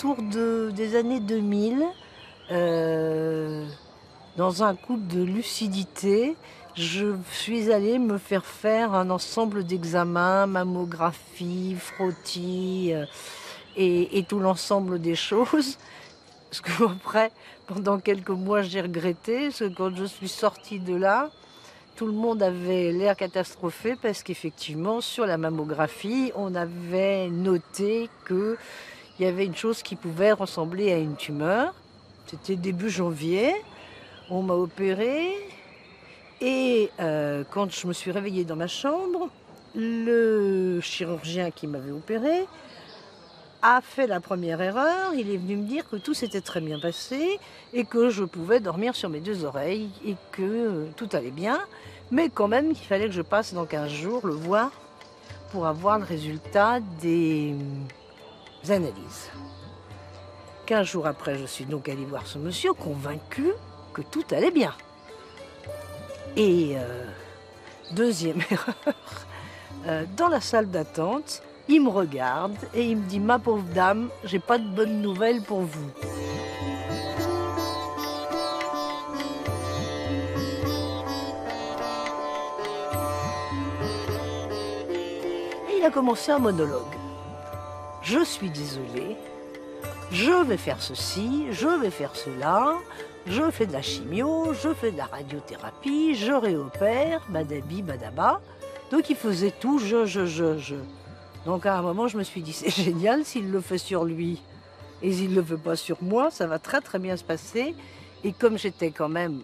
autour des années 2000, dans un coup de lucidité, je suis allée me faire un ensemble d'examens, mammographie, frottis et tout l'ensemble des choses. Parce qu'après, pendant quelques mois, j'ai regretté, parce que quand je suis sortie de là, tout le monde avait l'air catastrophé parce qu'effectivement, sur la mammographie, on avait noté qu'il y avait une chose qui pouvait ressembler à une tumeur. C'était début janvier, on m'a opérée et quand je me suis réveillée dans ma chambre, le chirurgien qui m'avait opérée a fait la première erreur. Il est venu me dire que tout s'était très bien passé et que je pouvais dormir sur mes deux oreilles et que tout allait bien, mais quand même qu'il fallait que je passe dans 15 jours le voir pour avoir le résultat des analyses. 15 jours après, je suis donc allée voir ce monsieur, convaincu que tout allait bien. Et deuxième erreur, dans la salle d'attente, il me regarde et il me dit « Ma pauvre dame, j'ai pas de bonnes nouvelles pour vous. » Et il a commencé un monologue. « Je suis désolée, je vais faire ceci, je vais faire cela, je fais de la chimio, je fais de la radiothérapie, je réopère, badabi, badaba. » Donc il faisait tout, je. Donc à un moment, je me suis dit, c'est génial, s'il le fait sur lui et s'il ne le fait pas sur moi, ça va très très bien se passer. Et comme j'étais quand même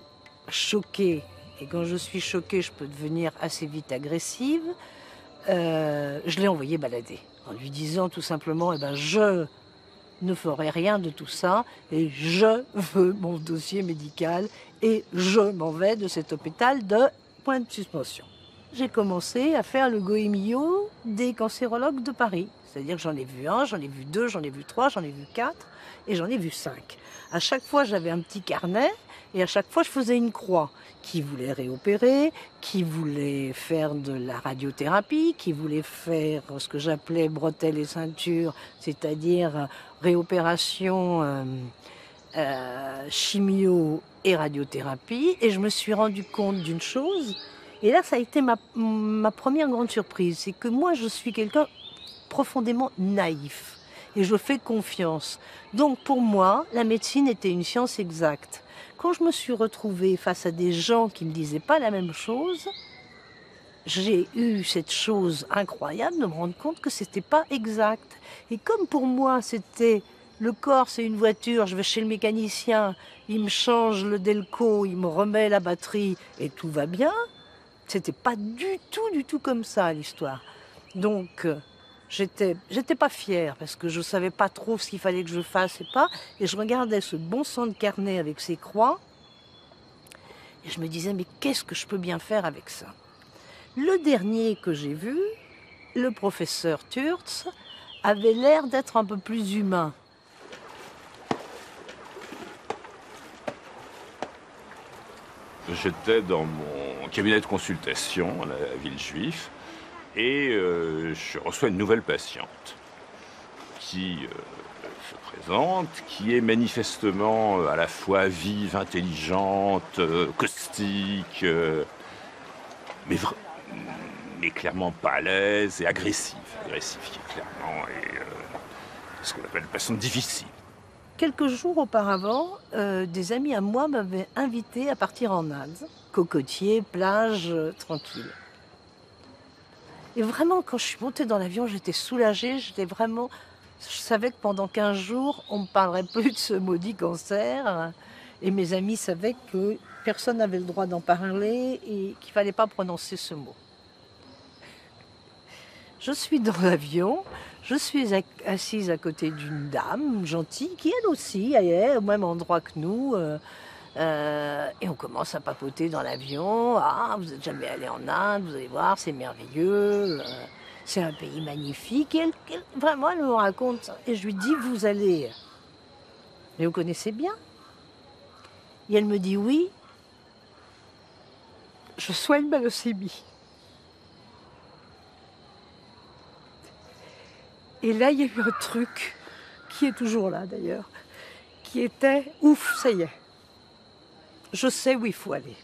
choquée, et quand je suis choquée, je peux devenir assez vite agressive, je l'ai envoyé balader, en lui disant tout simplement, eh ben, je ne ferai rien de tout ça, et je veux mon dossier médical, et je m'en vais de cet hôpital de point de suspension. J'ai commencé à faire le goémillot des cancérologues de Paris. C'est-à-dire que j'en ai vu un, j'en ai vu deux, j'en ai vu trois, j'en ai vu quatre et j'en ai vu cinq. À chaque fois, j'avais un petit carnet et à chaque fois, je faisais une croix. Qui voulait réopérer, qui voulait faire de la radiothérapie, qui voulait faire ce que j'appelais bretelles et ceintures, c'est-à-dire réopération, chimio et radiothérapie. Et je me suis rendu compte d'une chose. Et là, ça a été ma première grande surprise. C'est que moi, je suis quelqu'un profondément naïf. Et je fais confiance. Donc, pour moi, la médecine était une science exacte. Quand je me suis retrouvée face à des gens qui ne me disaient pas la même chose, j'ai eu cette chose incroyable de me rendre compte que c'était pas exact. Et comme pour moi, c'était le corps, c'est une voiture, je vais chez le mécanicien, il me change le delco, il me remet la batterie et tout va bien. C'était pas du tout comme ça l'histoire. Donc j'étais pas fière parce que je savais pas trop ce qu'il fallait que je fasse et pas. Et je regardais ce bon sang de carnet avec ses croix et je me disais mais qu'est-ce que je peux bien faire avec ça? Le dernier que j'ai vu, le professeur Turtz, avait l'air d'être un peu plus humain. J'étais dans mon cabinet de consultation à la ville juive et je reçois une nouvelle patiente qui se présente, qui est manifestement à la fois vive, intelligente, caustique, mais clairement pas à l'aise et agressive. Agressive qui clairement est ce qu'on appelle une patiente difficile. Quelques jours auparavant, des amis à moi m'avaient invité à partir en Inde. Cocotier, plage, tranquille. Et vraiment, quand je suis montée dans l'avion, j'étais soulagée. Je savais que pendant 15 jours, on ne me parlerait plus de ce maudit cancer. Et mes amis savaient que personne n'avait le droit d'en parler et qu'il ne fallait pas prononcer ce mot. Je suis dans l'avion, je suis assise à côté d'une dame gentille qui, elle aussi, est au même endroit que nous. Et on commence à papoter dans l'avion. Ah, vous n'êtes jamais allé en Inde, vous allez voir, c'est merveilleux. C'est un pays magnifique. Et vraiment, elle me raconte ça. Et je lui dis, vous allez... Mais vous connaissez bien? Et elle me dit, oui, je soigne ma leucémie. Et là, il y a eu un truc qui est toujours là d'ailleurs, qui était « Ouf, ça y est, je sais où il faut aller ».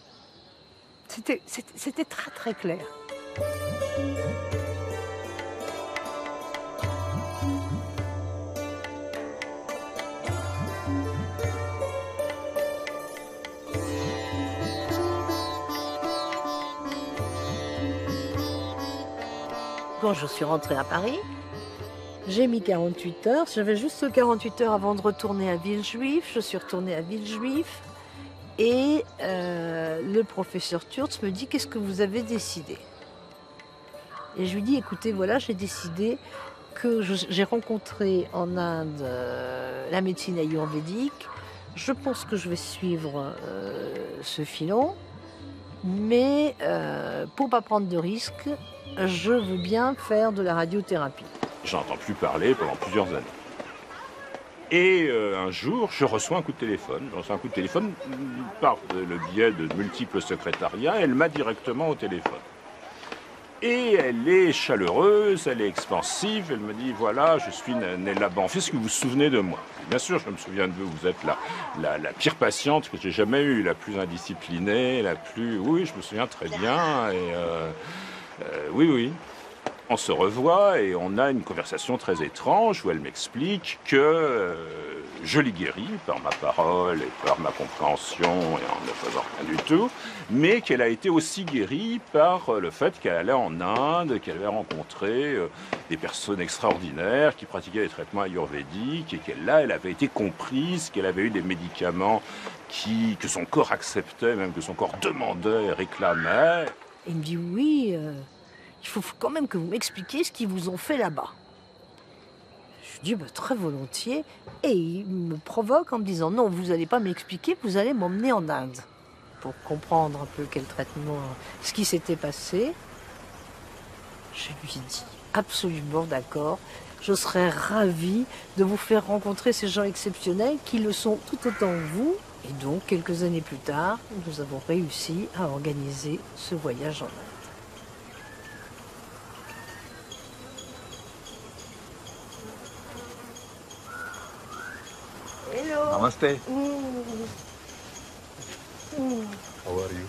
C'était très très clair. Quand je suis rentrée à Paris, j'ai mis 48 heures. J'avais juste 48 heures avant de retourner à Villejuif. Je suis retournée à Villejuif. Et le professeur Turtz me dit « Qu'est-ce que vous avez décidé ?» Et je lui dis « Écoutez, voilà, j'ai décidé que j'ai rencontré en Inde la médecine ayurvédique. Je pense que je vais suivre ce filon. Mais pour ne pas prendre de risques, je veux bien faire de la radiothérapie. » J'en entends plus parler pendant plusieurs années. Et un jour, je reçois un coup de téléphone. Je reçois un coup de téléphone par le biais de multiples secrétariats. Elle m'a directement au téléphone. Et elle est chaleureuse, elle est expansive. Elle me dit, voilà, je suis née là-bas. Est-ce que vous vous souvenez de moi? Bien sûr, je me souviens de vous. Vous êtes la pire patiente que j'ai jamais eue, la plus indisciplinée, la plus... Oui, je me souviens très bien. Et oui. On se revoit et on a une conversation très étrange où elle m'explique que je l'ai guérie par ma parole et par ma compréhension et en ne faisant rien du tout, mais qu'elle a été aussi guérie par le fait qu'elle allait en Inde, qu'elle avait rencontré des personnes extraordinaires qui pratiquaient des traitements ayurvédiques et qu'elle avait été comprise, qu'elle avait eu des médicaments que son corps acceptait, même que son corps demandait, réclamait. Et il me dit oui. Il faut quand même que vous m'expliquiez ce qu'ils vous ont fait là-bas. Je lui dis très volontiers. Et il me provoque en me disant non, vous n'allez pas m'expliquer, vous allez m'emmener en Inde pour comprendre un peu quel traitement, ce qui s'était passé. Je lui ai dit absolument d'accord. Je serais ravie de vous faire rencontrer ces gens exceptionnels qui le sont tout autant que vous. Et donc, quelques années plus tard, nous avons réussi à organiser ce voyage en Inde. Hello. Namaste. How are you?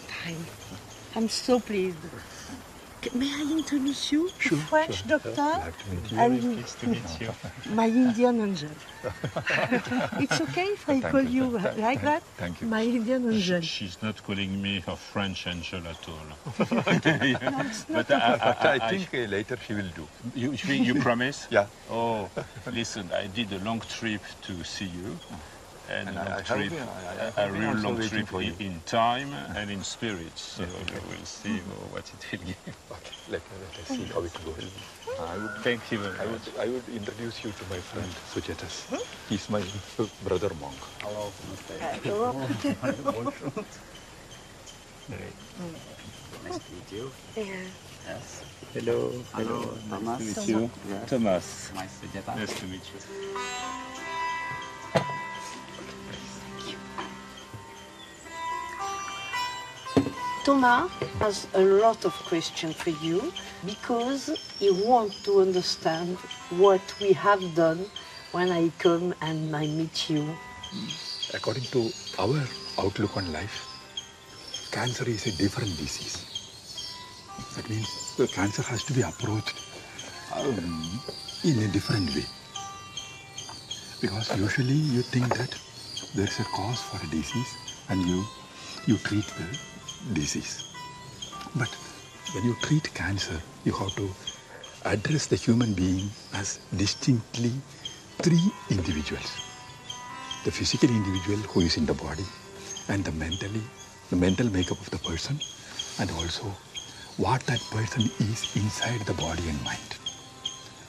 Fine. I'm so pleased. May I introduce you? Sure, French sure. doctor Glad to meet you. and Pleased to meet you. my Indian angel. It's okay if I call you like that? Thank you. My Indian angel. She's not calling me her French angel at all. No, it's not. I think later she will do. You promise? Yeah. Oh, listen, I did a long trip to see you. And a real long trip in time and in spirit. So we'll see what it will give. Okay, let us see how it goes. Thank you very much. I would introduce you to my friend Suchetas. He's my brother monk. Hello. Nice to meet you. Yes. Hello. Hello, Thomas. Nice to meet you. Yes. Thomas. Nice to get Nice to meet you. Thomas has a lot of questions for you because he wants to understand what we have done when I come and I meet you. According to our outlook on life, cancer is a different disease. That means the cancer has to be approached in a different way. Because usually you think that there is a cause for a disease and you treat the disease. But when you treat cancer, you have to address the human being as distinctly three individuals. The physical individual who is in the body, and the mental makeup of the person, and also what that person is inside the body and mind.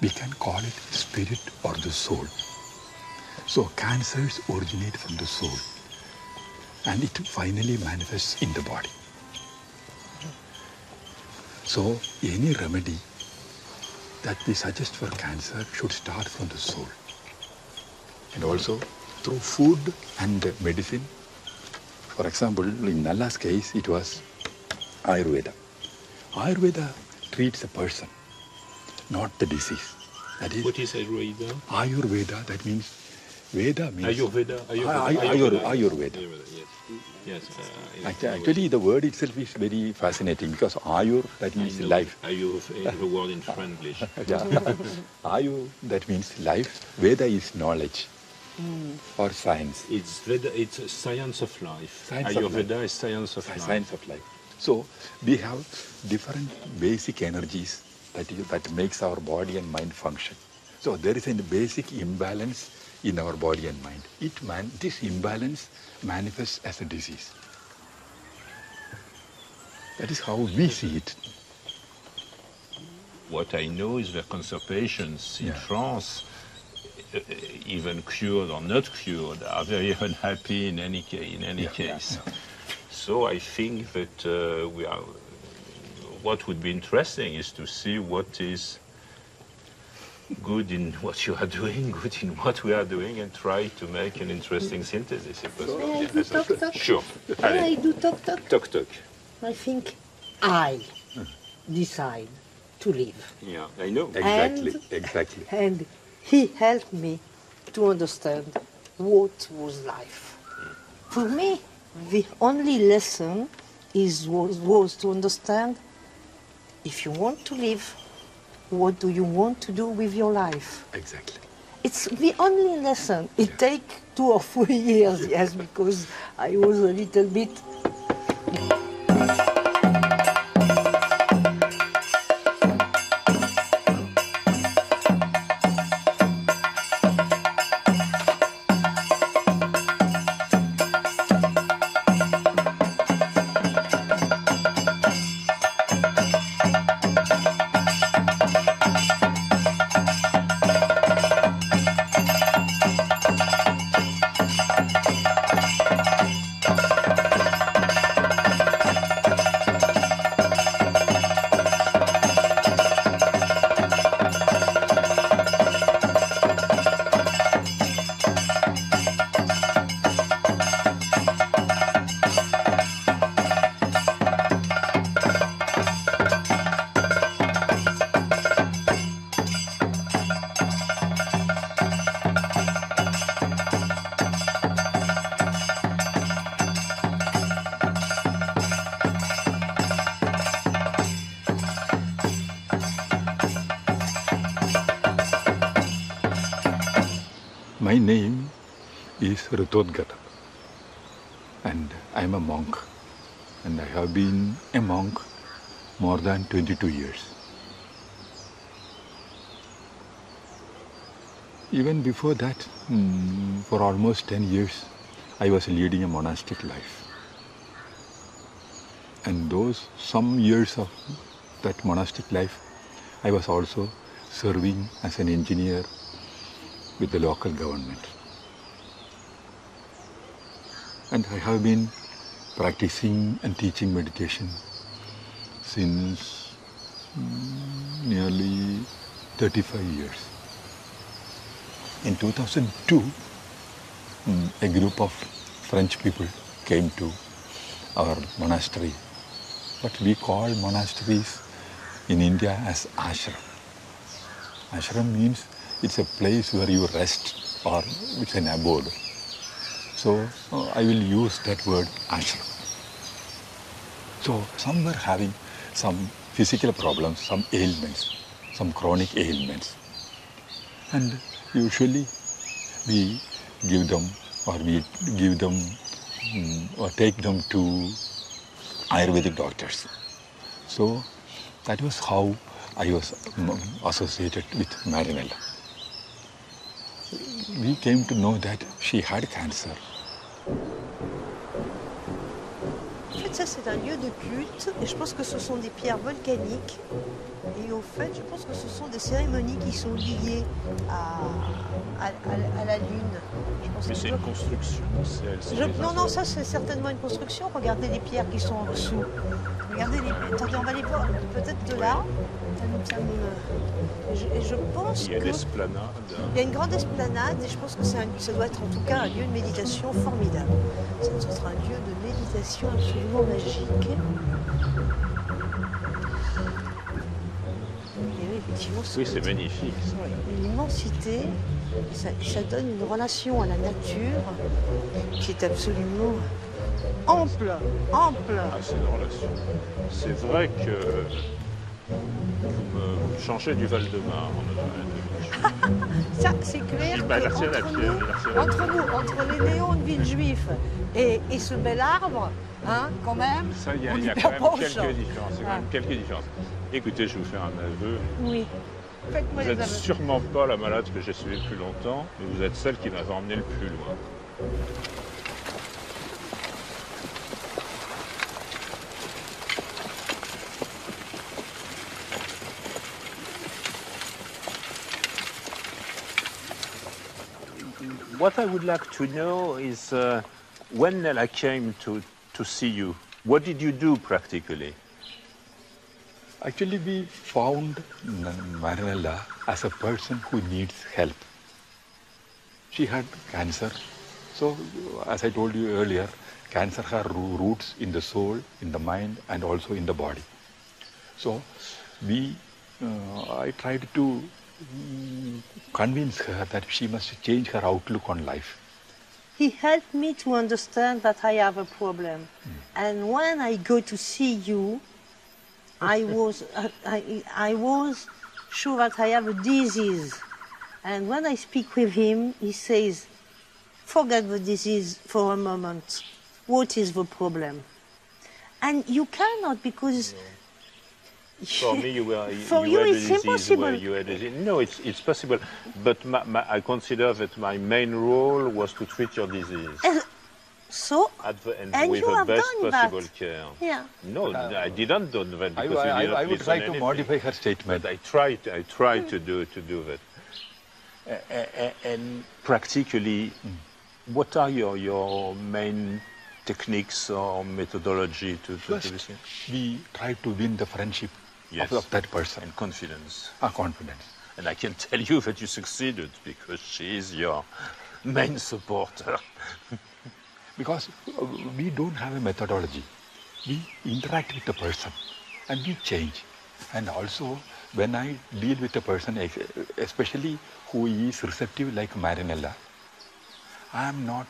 We can call it spirit or the soul. So cancers originate from the soul, and it finally manifests in the body. So any remedy that we suggest for cancer should start from the soul. And also through food and medicine. For example, in Nalla's case, it was Ayurveda. Ayurveda treats a person, not the disease. That is What is Ayurveda? Ayurveda. That means Veda means Ayurveda. Ayurveda. Yes. Actually, the word itself is very fascinating because Ayur, that means life. Ayur is a word in Franglish. Ayur, that means life. Veda is knowledge or science. It's Veda. It's a science of life. Science of Ayurveda is science of life. Science of life. So we have different basic energies that makes our body and mind function. So there is a basic imbalance in our body and mind. This imbalance manifests as a disease. That is how we see it. What I know is that cancer patients in France, even cured or not cured, are very unhappy in any case. So I think that what would be interesting is to see what is good in what you are doing, good in what we are doing, and try to make an interesting synthesis. May I do talk? Sure. May I do talk? Talk. I think I decide to live. Yeah, I know. Exactly. And he helped me to understand what was life. For me, the only lesson was to understand if you want to live, what do you want to do with your life? Exactly. It's the only lesson. It takes 2 or 4 years, yes, because I was a little bit... My name is Ritodgata, and I am a monk, and I have been a monk more than 22 years. Even before that, for almost 10 years, I was leading a monastic life. And some years of that monastic life, I was also serving as an engineer with the local government. And I have been practicing and teaching meditation since nearly 35 years. In 2002, a group of French people came to our monastery. What we call monasteries in India as ashram. Ashram means it's a place where you rest, or it's an abode. So I will use that word ashram. So some were having some physical problems, some ailments, some chronic ailments. And usually we give them or take them to Ayurvedic doctors. So that was how I was associated with Marinella. We came to know that she had cancer. En fait, ça c'est un lieu de culte et je pense que ce sont des pierres volcaniques. Et au fait, je pense que ce sont des cérémonies qui sont liées à la Lune. Mais c'est une construction. Non, ça c'est certainement une construction. Regardez les pierres qui sont en dessous. Regardez les... Attendez, on va les voir peut-être de là. Je pense qu'il y a une esplanade. Il y a une grande esplanade et je pense que ça doit être en tout cas un lieu de méditation formidable. Ça doit être un lieu de méditation absolument magique. Et oui. effectivement, Oui, c'est magnifique. une immensité, ça donne une relation à la nature qui est absolument ample, ample. Ah, c'est une relation. C'est vrai que vous me changez du Val-de-Marne. Ça, c'est clair Bah, que merci à la pierre, merci à la entre nous, entre les néons de Villejuif et ce bel arbre, hein, quand même, Ça, il y on y a quand perd même pas au quelques champ. différences. Il y a quand même quelques différences. Écoutez, je vais vous faire un aveu. Oui. Faites-moi Vous les n'êtes aveux. sûrement pas la malade que j'ai suivie le plus longtemps, mais vous êtes celle qui m'avait emmené le plus loin. What I would like to know is when Nella came to see you, what did you do practically? Actually, we found Marinella as a person who needs help. She had cancer. So, as I told you earlier, cancer has roots in the soul, in the mind, and also in the body. So, I tried to convince her that she must change her outlook on life. He helped me to understand that I have a problem. And when I go to see you, I was sure that I have a disease. And when I speak with him, he says, forget the disease for a moment. What is the problem? And you cannot, because For me, you were for you had a it's disease impossible. where you had a disease. No, it's possible. But I consider that my main role was to treat your disease So, at the end and with you the have best done possible that. care. Yeah. No, I didn't do that because you didn't I would listen try to anything. modify her statement. But I tried to do that. And practically, what are your main techniques or methodology to First, this? we try to win the friendship of that person. And confidence. Confidence. And I can tell you that you succeeded because she is your main supporter. Because we don't have a methodology. We interact with the person and we change. And also, when I deal with a person, especially who is receptive like Marinella, I am not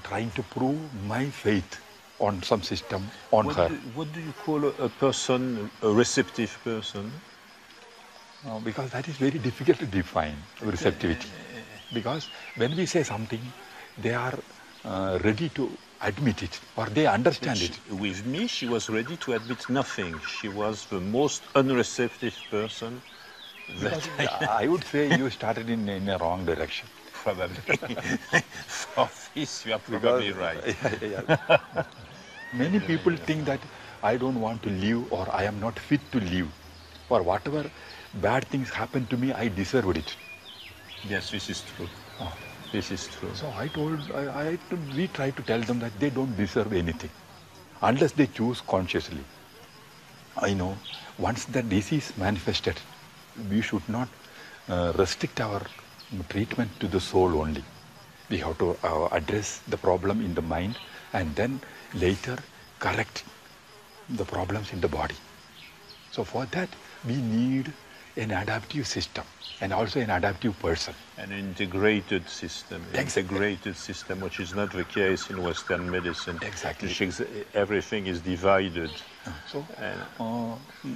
trying to prove my faith on some system on her. What do you call a person, a receptive person? Because that is very difficult to define, receptivity. Because when we say something, they are ready to admit it, or they understand it. With me, she was ready to admit nothing. She was the most unreceptive person. I would say you started in a wrong direction. Probably. For this, you are probably right. Many people think that I don't want to live, or I am not fit to live, or whatever bad things happen to me, I deserved it. Yes, this is true. This is true. So we try to tell them that they don't deserve anything, unless they choose consciously. I know, once the disease manifested, we should not restrict our treatment to the soul only. We have to address the problem in the mind and then later correct the problems in the body. So for that, we need an adaptive system and also an adaptive person. An integrated system. Exactly. Integrated system, which is not the case in Western medicine. Exactly. Everything is divided. So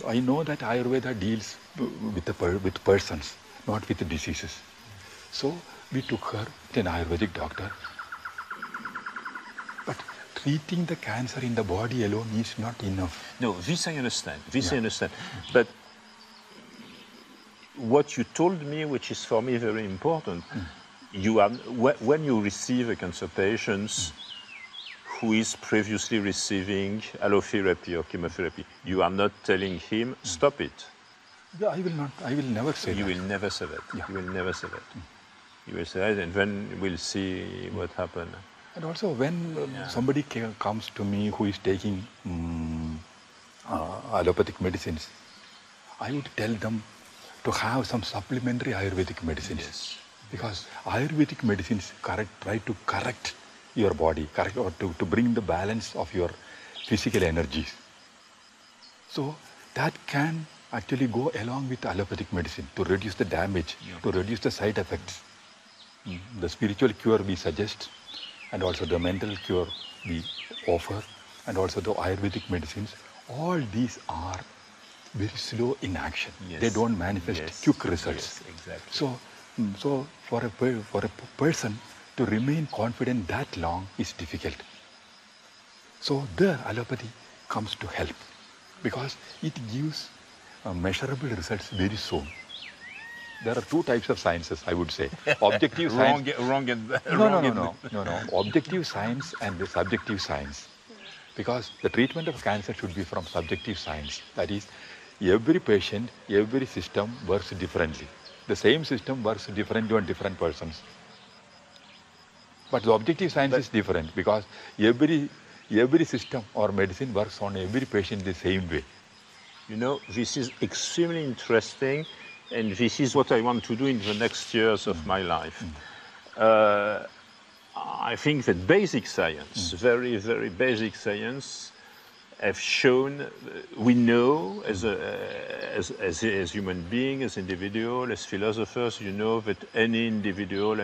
I know that Ayurveda deals with persons, not with the diseases. So we took her to an Ayurvedic doctor. But treating the cancer in the body alone is not enough. No, this I understand. I understand. But what you told me, which is for me very important, you are, when you receive a cancer patient who is previously receiving allotherapy or chemotherapy, you are not telling him, stop it. Yeah, I will never say that. You will never say that. Yeah. You will never say that. You will say that, and then we'll see what happens. And also when somebody comes to me who is taking allopathic medicines, I would tell them to have some supplementary Ayurvedic medicines. Yes. Because Ayurvedic medicines try to correct your body, or to bring the balance of your physical energies. So that can actually go along with allopathic medicine to reduce the damage, to reduce the side effects. The spiritual cure we suggest, and also the mental cure we offer, and also the Ayurvedic medicines, all these are very slow in action. Yes. They don't manifest quick results. Yes, exactly. So for a person to remain confident that long is difficult. So the allopathy comes to help because it gives measurable results very soon. There are two types of sciences, I would say. Objective science. No. Objective science and the subjective science. Because the treatment of cancer should be from subjective science. That is, every patient, every system works differently. The same system works differently on different persons. But the objective science is different because every system or medicine works on every patient the same way. You know, this is extremely interesting, and this is what I want to do in the next years of my life. I think that basic science, very, very basic science, have shown, we know as human beings, as individuals, as philosophers, you know that any individual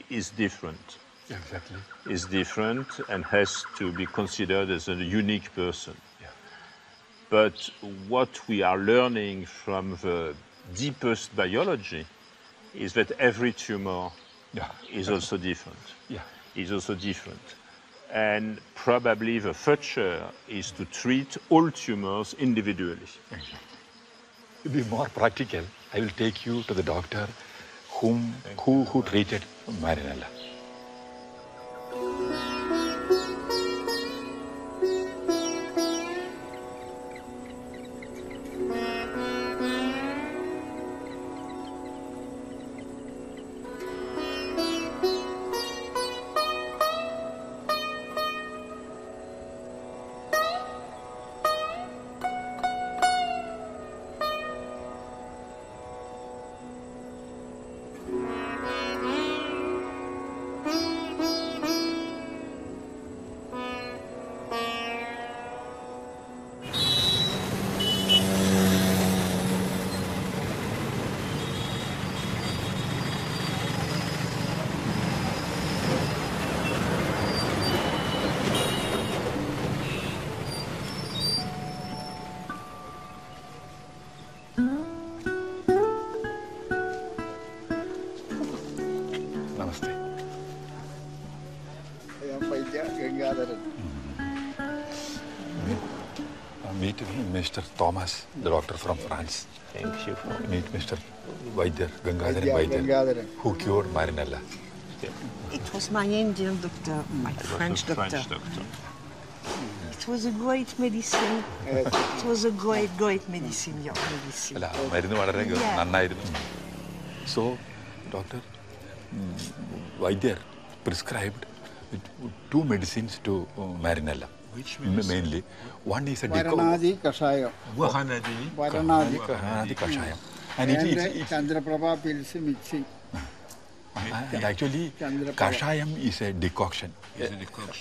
is different. Exactly. Is different and has to be considered as a unique person. Yeah. But what we are learning from the deepest biology is that every tumor is also different. Yeah. Is also different. And probably the future is to treat all tumors individually. To be more practical, I will take you to the doctor who treated Marinella. Namaste. Meet Mr. Thomas, the doctor from France. Thank you. Meet Mr. Vaidya, Gangadharan Vaidya, who cured Marinella. It was my Indian doctor, my French doctor. It was a great medicine. It was a great medicine, your medicine. So, Dr. Vaidya prescribed two medicines to Marinella. Which medicine? Mainly. One is a Varanadi Kashayam. Varanadi. Varanadi Kashayam. And Chandraprabha pills mixing. And actually, Kashayam is a decoction.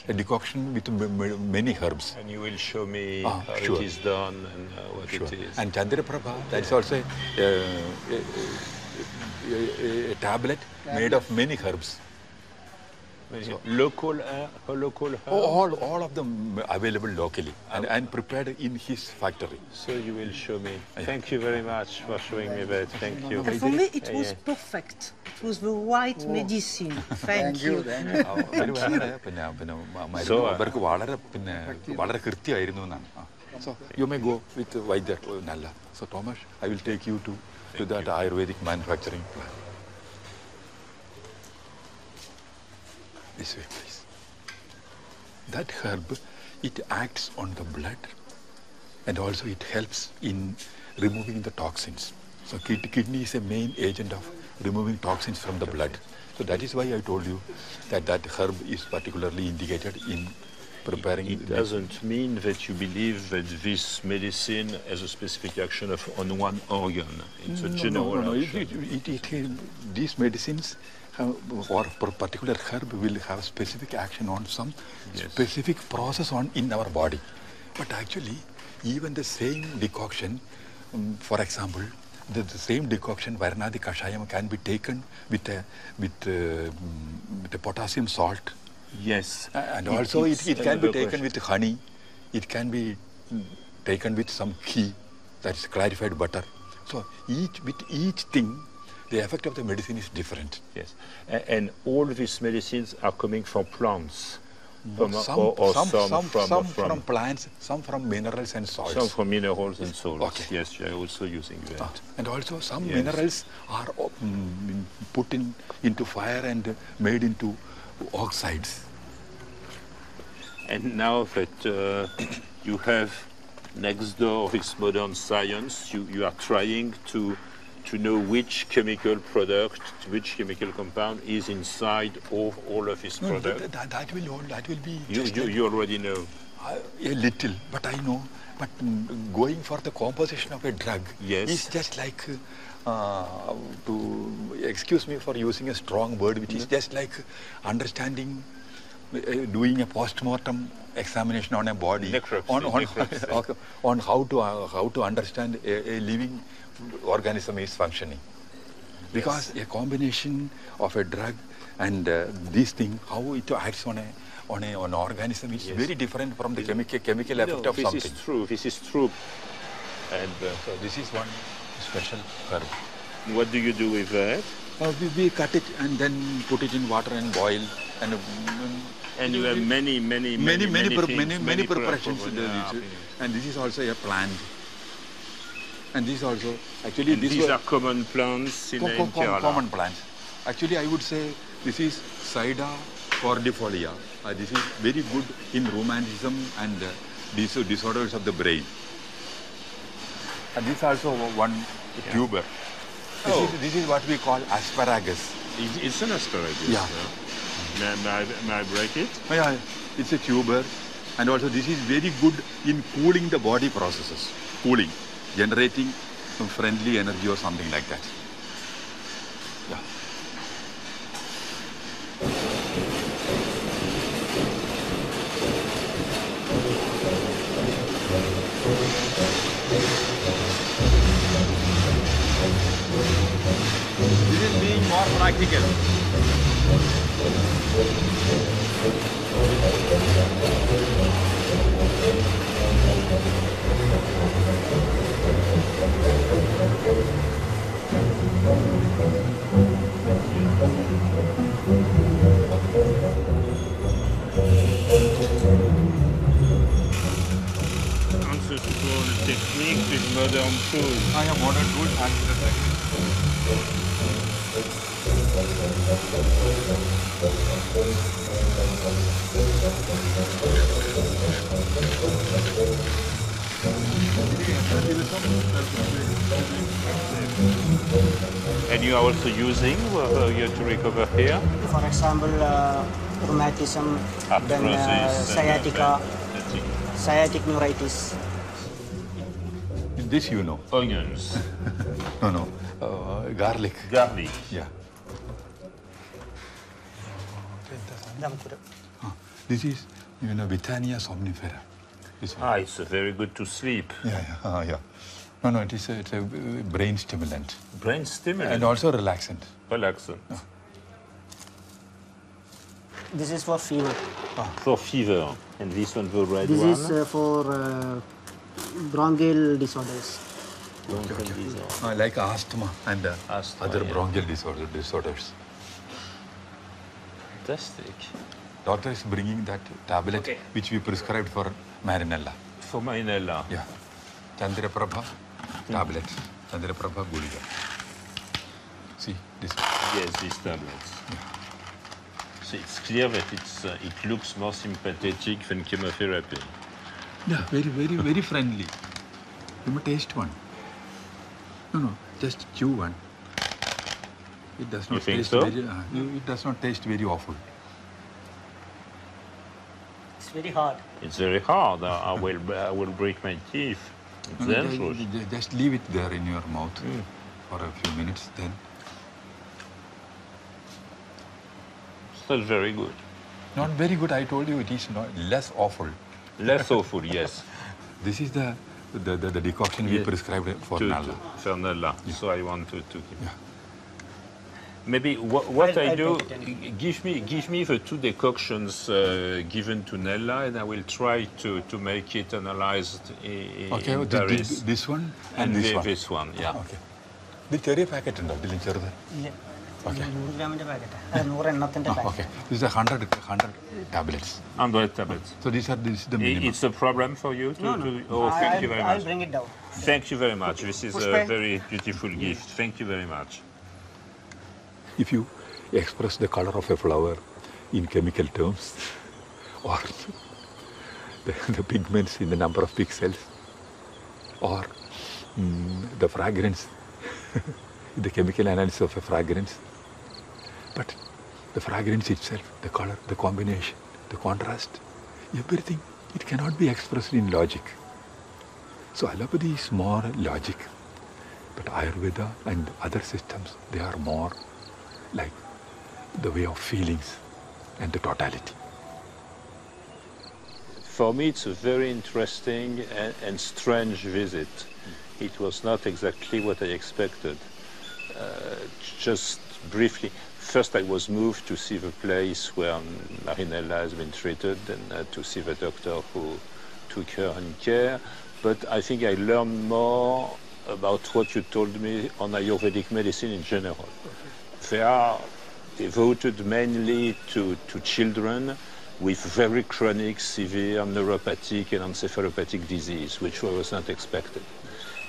A decoction with many herbs. And you will show me how sure. it is done and what it is. And Chandraprabha, that's also a tablet made of many herbs. So, local herb? All of them available locally and prepared in his factory. So you will show me. Thank you very much for showing me that. Thank you. And for me, it was perfect. It was the right medicine. Thank you. So you may go with Vaidya Nalla. So Thomas, I will take you to that Ayurvedic manufacturing plant. This way, please. That herb, it acts on the blood and also it helps in removing the toxins. So kidney is a main agent of removing toxins from the blood. So that is why I told you that herb is particularly indicated in preparing. It doesn't mean that you believe that this medicine has a specific action on one organ. It's a general action. These medicines or particular herb will have specific action on some specific process in our body. But actually, even the same decoction for example, the same decoction, Varnadi Kashayam, can be taken with the potassium salt. Yes. And also it can be taken with honey. It can be taken with some ghee, that's clarified butter. So with each thing, the effect of the medicine is different. Yes. And all these medicines are coming from plants. Some from plants, some from minerals and salts. Some from minerals and salts. Okay. Yes, you are also using that. And also some minerals are put into fire and made into oxides. And now that you have next door this modern science, you are trying to know which chemical product, which chemical compound is inside of all of this product. That will be. You already know. A little, but I know. But going for the composition of a drug is just like, to excuse me for using a strong word, which is just like understanding, doing a post-mortem examination on a body, on how to understand a living organism is functioning. Because a combination of a drug and this thing, how it acts on an organism is very different from the chemical effect of something. This is true. And so this is one special herb. What do you do with that? We cut it and then put it in water and boil. And you have many preparations. And this is also a plant. And this also, actually, these are common plants in Kerala. Common plants. Actually, I would say this is Saida cordifolia. This is very good in rheumatism and disorders of the brain. And this is also one tuber. This is what we call asparagus. It's an asparagus. Yeah. May I break it? Yeah, it's a tuber. And also this is very good in cooling the body processes. Cooling. Generating some friendly energy or something like that. Yeah. This is being more practical. Ancestral technique with modern tools. I have modern tools and And you are also using here to recover here? For example, rheumatism, then sciatica, sciatic neuritis. this you know. Onions. No. Garlic. Garlic. Yeah. This is, Withania somnifera. It's very good to sleep. Yeah. No, it's a brain stimulant. Brain stimulant? And also relaxant. Relaxant. Yeah. This is for fever. For fever. And this one, the red this one? This is for bronchial disorders. Like asthma and other bronchial disorders. Fantastic. Doctor is bringing that tablet which we prescribed for Marinella. For Marinella? Yeah. Chandraprabha tablet. Chandraprabha Guliga. See this? Yes, these tablets. Yeah. So it's clear that it looks more sympathetic than chemotherapy. Yeah, very friendly. You may taste one. No, just chew one. It does not taste it does not taste very awful. It's very hard. It's very hard. I will break my teeth. It's dangerous. Just leave it there in your mouth for a few minutes, then. That's very good. Not very good. I told you it is not less awful. Less awful, yes. This is the the decoction we prescribed for Nala. For Nala. Yeah. So I want to keep. Yeah. Maybe what I do, take it give me the two decoctions given to Nella, and I will try to make it analyzed in Paris. This one and this one. This one, yeah. Okay. The cherry packet ഉണ്ടോ ഇതിലും ചെറുത്? ഇല്ല. Okay. 100 ഗ്രാമിന്റെ പാക്കറ്റാ. 100 എണ്ണത്തിന്റെ Okay. Packet. This is 100 tablets. 100 tablets. So this is the minimum. It's a problem for you to... No. Oh, thank you very I'll much. bring it down. Thank you very much. This is a Pushpa. very beautiful gift. Thank you very much. If you express the color of a flower in chemical terms, or the pigments in the number of pixels, or the fragrance, the chemical analysis of a fragrance, but the fragrance itself, the color, the combination, the contrast, everything, it cannot be expressed in logic. So allopathy is more logic, but Ayurveda and other systems, they are more like the way of feelings and the totality. For me, it's a very interesting and strange visit. It was not exactly what I expected. Just briefly, first I was moved to see the place where Marinella has been treated and to see the doctor who took her in care. But I think I learned more about what you told me on Ayurvedic medicine in general. They are devoted mainly to children with very chronic, severe neuropathic and encephalopathic disease, which was not expected.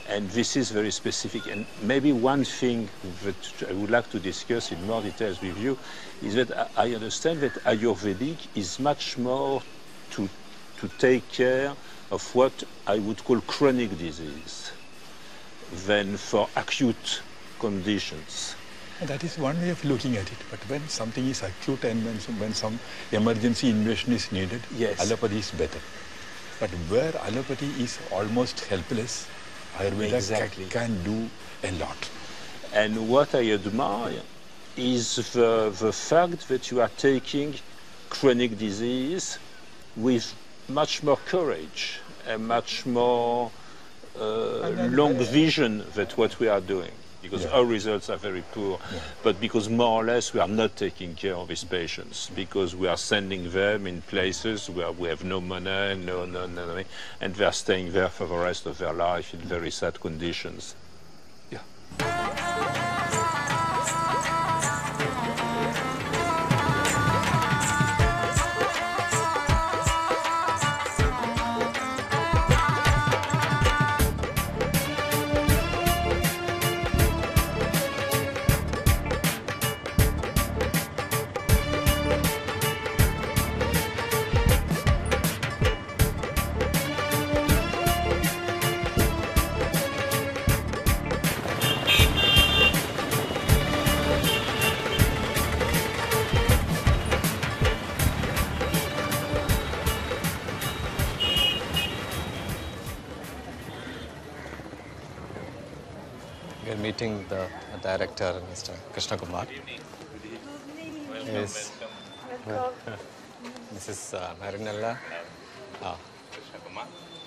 And this is very specific. And maybe one thing that I would like to discuss in more details with you is that I understand that Ayurvedic is much more to take care of what I would call chronic disease than for acute conditions. That is one way of looking at it. But when something is acute and when some emergency invasion is needed, Yes. allopathy is better. But where allopathy is almost helpless, Ayurveda Exactly. can do a lot. And what I admire is the fact that you are taking chronic disease with much more courage and much more long vision than what we are doing. Because our results are very poor, but because more or less we are not taking care of these patients, because we are sending them in places where we have no money, no, and they are staying there for the rest of their life in very sad conditions. Yeah. We are meeting the director, Mr. Krishna Kumar. Yes. Mrs. Marinella,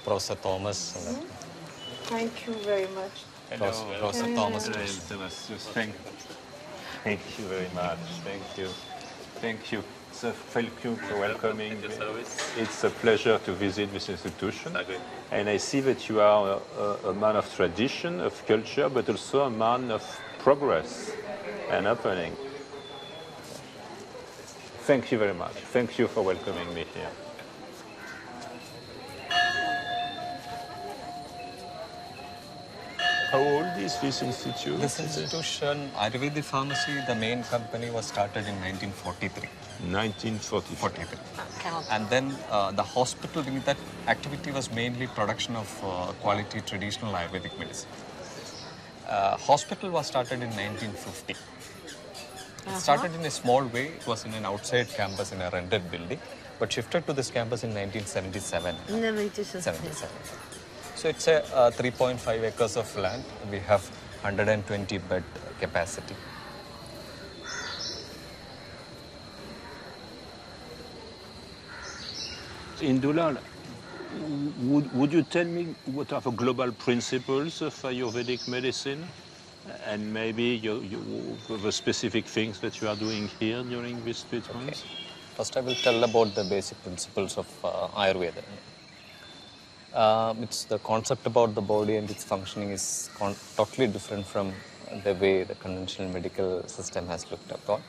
Professor Thomas. Thank you very much. Professor Thomas. Thank you very much. Thank you. Thank you. So thank you for welcoming me. It's a pleasure to visit this institution. And I see that you are a man of tradition, of culture, but also a man of progress and opening. Thank you very much. Thank you for welcoming me here. How old is this institute? This institution, Ayurvedic Pharmacy, the main company was started in 1943. 1943. And then the hospital, that activity was mainly production of quality traditional Ayurvedic medicine. Hospital was started in 1950. It started in a small way. It was in an outside campus in a rented building, but shifted to this campus in 1977. 77. So it's a 3.5 acres of land. We have 120 bed capacity. In delà, Would you tell me what are the global principles of Ayurvedic medicine? And maybe the specific things that you are doing here during these treatments? Okay. First, I will tell about the basic principles of Ayurveda. It's the concept about the body and its functioning is totally different from the way the conventional medical system has looked upon.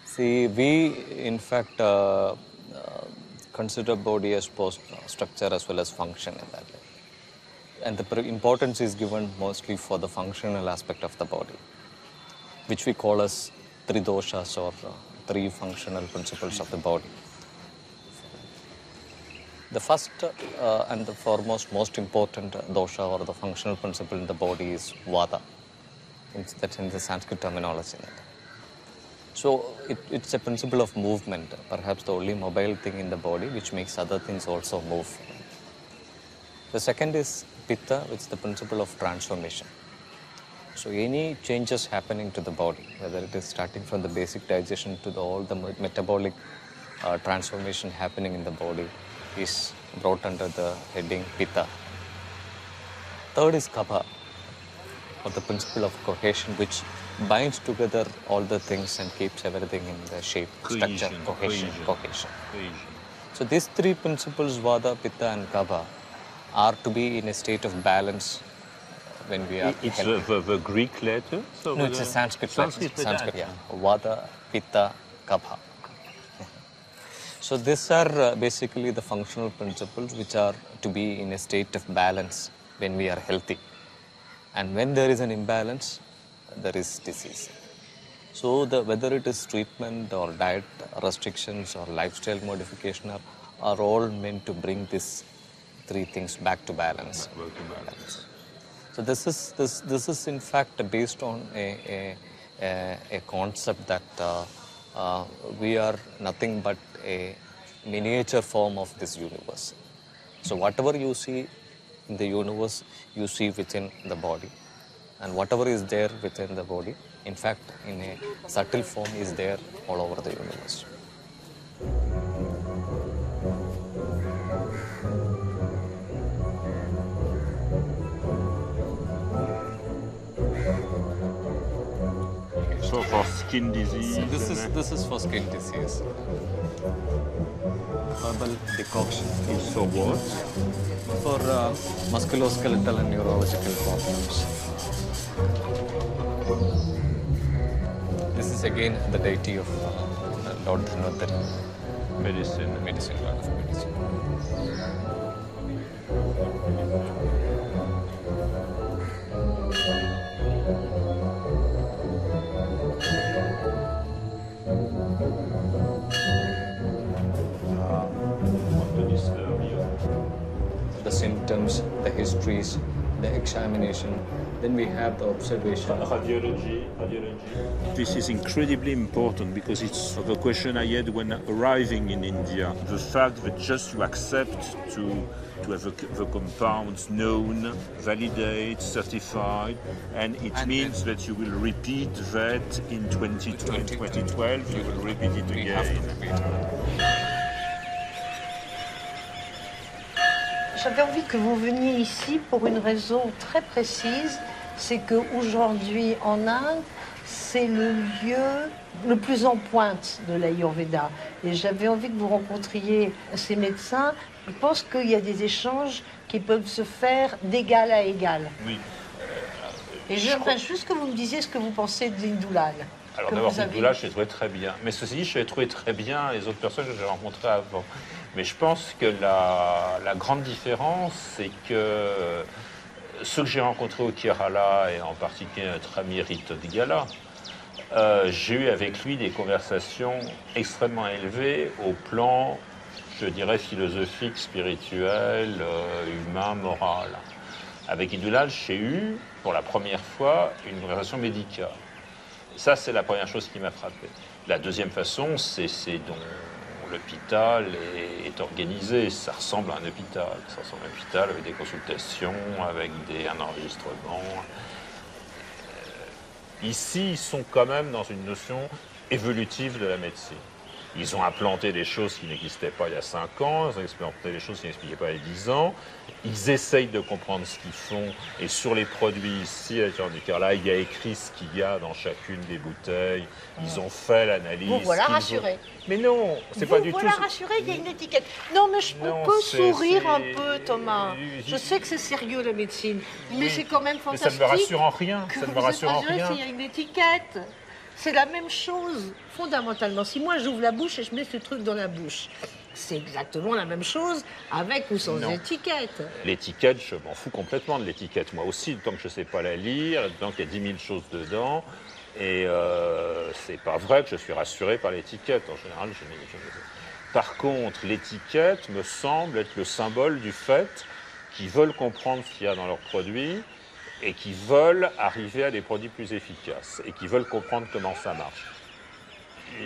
See, we in fact consider body as both structure as well as function in that way. And the importance is given mostly for the functional aspect of the body, which we call as three doshas or three functional principles of the body. The first and the foremost, most important dosha or the functional principle in the body is vata. That's in the Sanskrit terminology. So it's a principle of movement, perhaps the only mobile thing in the body which makes other things also move. The second is pitta, which is the principle of transformation. So any changes happening to the body, whether it is starting from the basic digestion to all the metabolic transformation happening in the body, is brought under the heading pitta. Third is kapha, or the principle of cohesion, which binds together all the things and keeps everything in the shape, structure, cohesion. So these three principles, vata, pitta and kapha, are to be in a state of balance when we are... It's the Greek letter? So no, it's a Sanskrit. Sanskrit, yeah. Vata, pitta, kapha. So these are basically the functional principles which are to be in a state of balance when we are healthy. And when there is an imbalance, there is disease. So whether it is treatment or diet restrictions or lifestyle modification are all meant to bring these three things back to balance. So this is in fact based on a concept that we are nothing but a miniature form of this universe. So whatever you see in the universe, you see within the body. And whatever is there within the body, in fact, in a subtle form is there all over the universe. So for skin disease? This is for skin disease. Herbal decoction. It's for what? For musculoskeletal and neurological problems. This is again the deity of Lord Dhanvantari. Medicine. Lord of medicine. The symptoms, the histories, the examination, then we have the observation. Radiology. This is incredibly important because it's the question I had when arriving in India. The fact that just you accept to have the compounds known, validate, certified, and it means that you will repeat that in 2012, you will repeat it again. J'avais envie que vous veniez ici pour une raison très précise, c'est qu'aujourd'hui en Inde, c'est le lieu le plus en pointe de l'Ayurveda. Et j'avais envie que vous rencontriez ces médecins. Je pense qu'il y a des échanges qui peuvent se faire d'égal à égal. Oui. Et j'aimerais juste que vous me disiez ce que vous pensez d'Indoulal. Alors d'abord, Indoulal, je l'ai trouvé très bien. Mais ceci dit, je l'ai trouvé très bien les autres personnes que j'ai rencontrées avant. Mais je pense que la grande différence, c'est que ceux que j'ai rencontrés au Kerala, et en particulier notre ami Rita Digala, j'ai eu avec lui des conversations extrêmement élevées au plan, je dirais, philosophique, spirituel, humain, moral. Avec Indoulal, j'ai eu, pour la première fois, une conversation médicale. Ça, c'est la première chose qui m'a frappé. La deuxième façon, c'est dont l'hôpital est organisé. Ça ressemble à un hôpital. Ça ressemble à un hôpital avec des consultations, avec un enregistrement. Ici, ils sont quand même dans une notion évolutive de la médecine. Ils ont implanté des choses qui n'existaient pas il y a 5 ans, ils ont implanté des choses qui n'expliquaient pas il y a 10 ans. Ils essayent de comprendre ce qu'ils font. Et sur les produits ici, là, il y a écrit ce qu'il y a dans chacune des bouteilles. Ils ont fait l'analyse. Vous voilà rassuré. Mais non, c'est pas du tout... Vous voilà rassuré, il y a une étiquette. Non, mais on peut sourire un peu, Thomas. Je sais que c'est sérieux, la médecine, mais c'est quand même fantastique. Mais ça ne me rassure en rien. Ça ne me rassure en rien. S'il y a une étiquette. C'est la même chose, fondamentalement. Si moi, j'ouvre la bouche et je mets ce truc dans la bouche, c'est exactement la même chose, avec ou sans étiquette. L'étiquette, je m'en fous complètement de l'étiquette. Moi aussi, tant que je ne sais pas la lire, tant qu'il y a 10 000 choses dedans. Et c'est pas vrai que je suis rassuré par l'étiquette. En général, Par contre, l'étiquette me semble être le symbole du fait qu'ils veulent comprendre ce qu'il y a dans leurs produits et qui veulent arriver à des produits plus efficaces et qui veulent comprendre comment ça marche.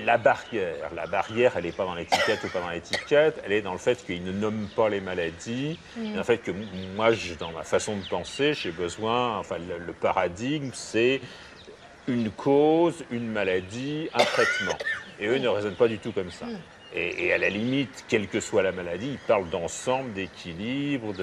La barrière, elle n'est pas dans l'étiquette ou pas dans l'étiquette, elle est dans le fait qu'ils ne nomment pas les maladies, et dans le fait que moi, dans ma façon de penser, j'ai besoin, enfin le paradigme, c'est une cause, une maladie, un traitement. Et eux ne raisonnent pas du tout comme ça. Et à la limite, quelle que soit la maladie, ils parlent d'ensemble, d'équilibre,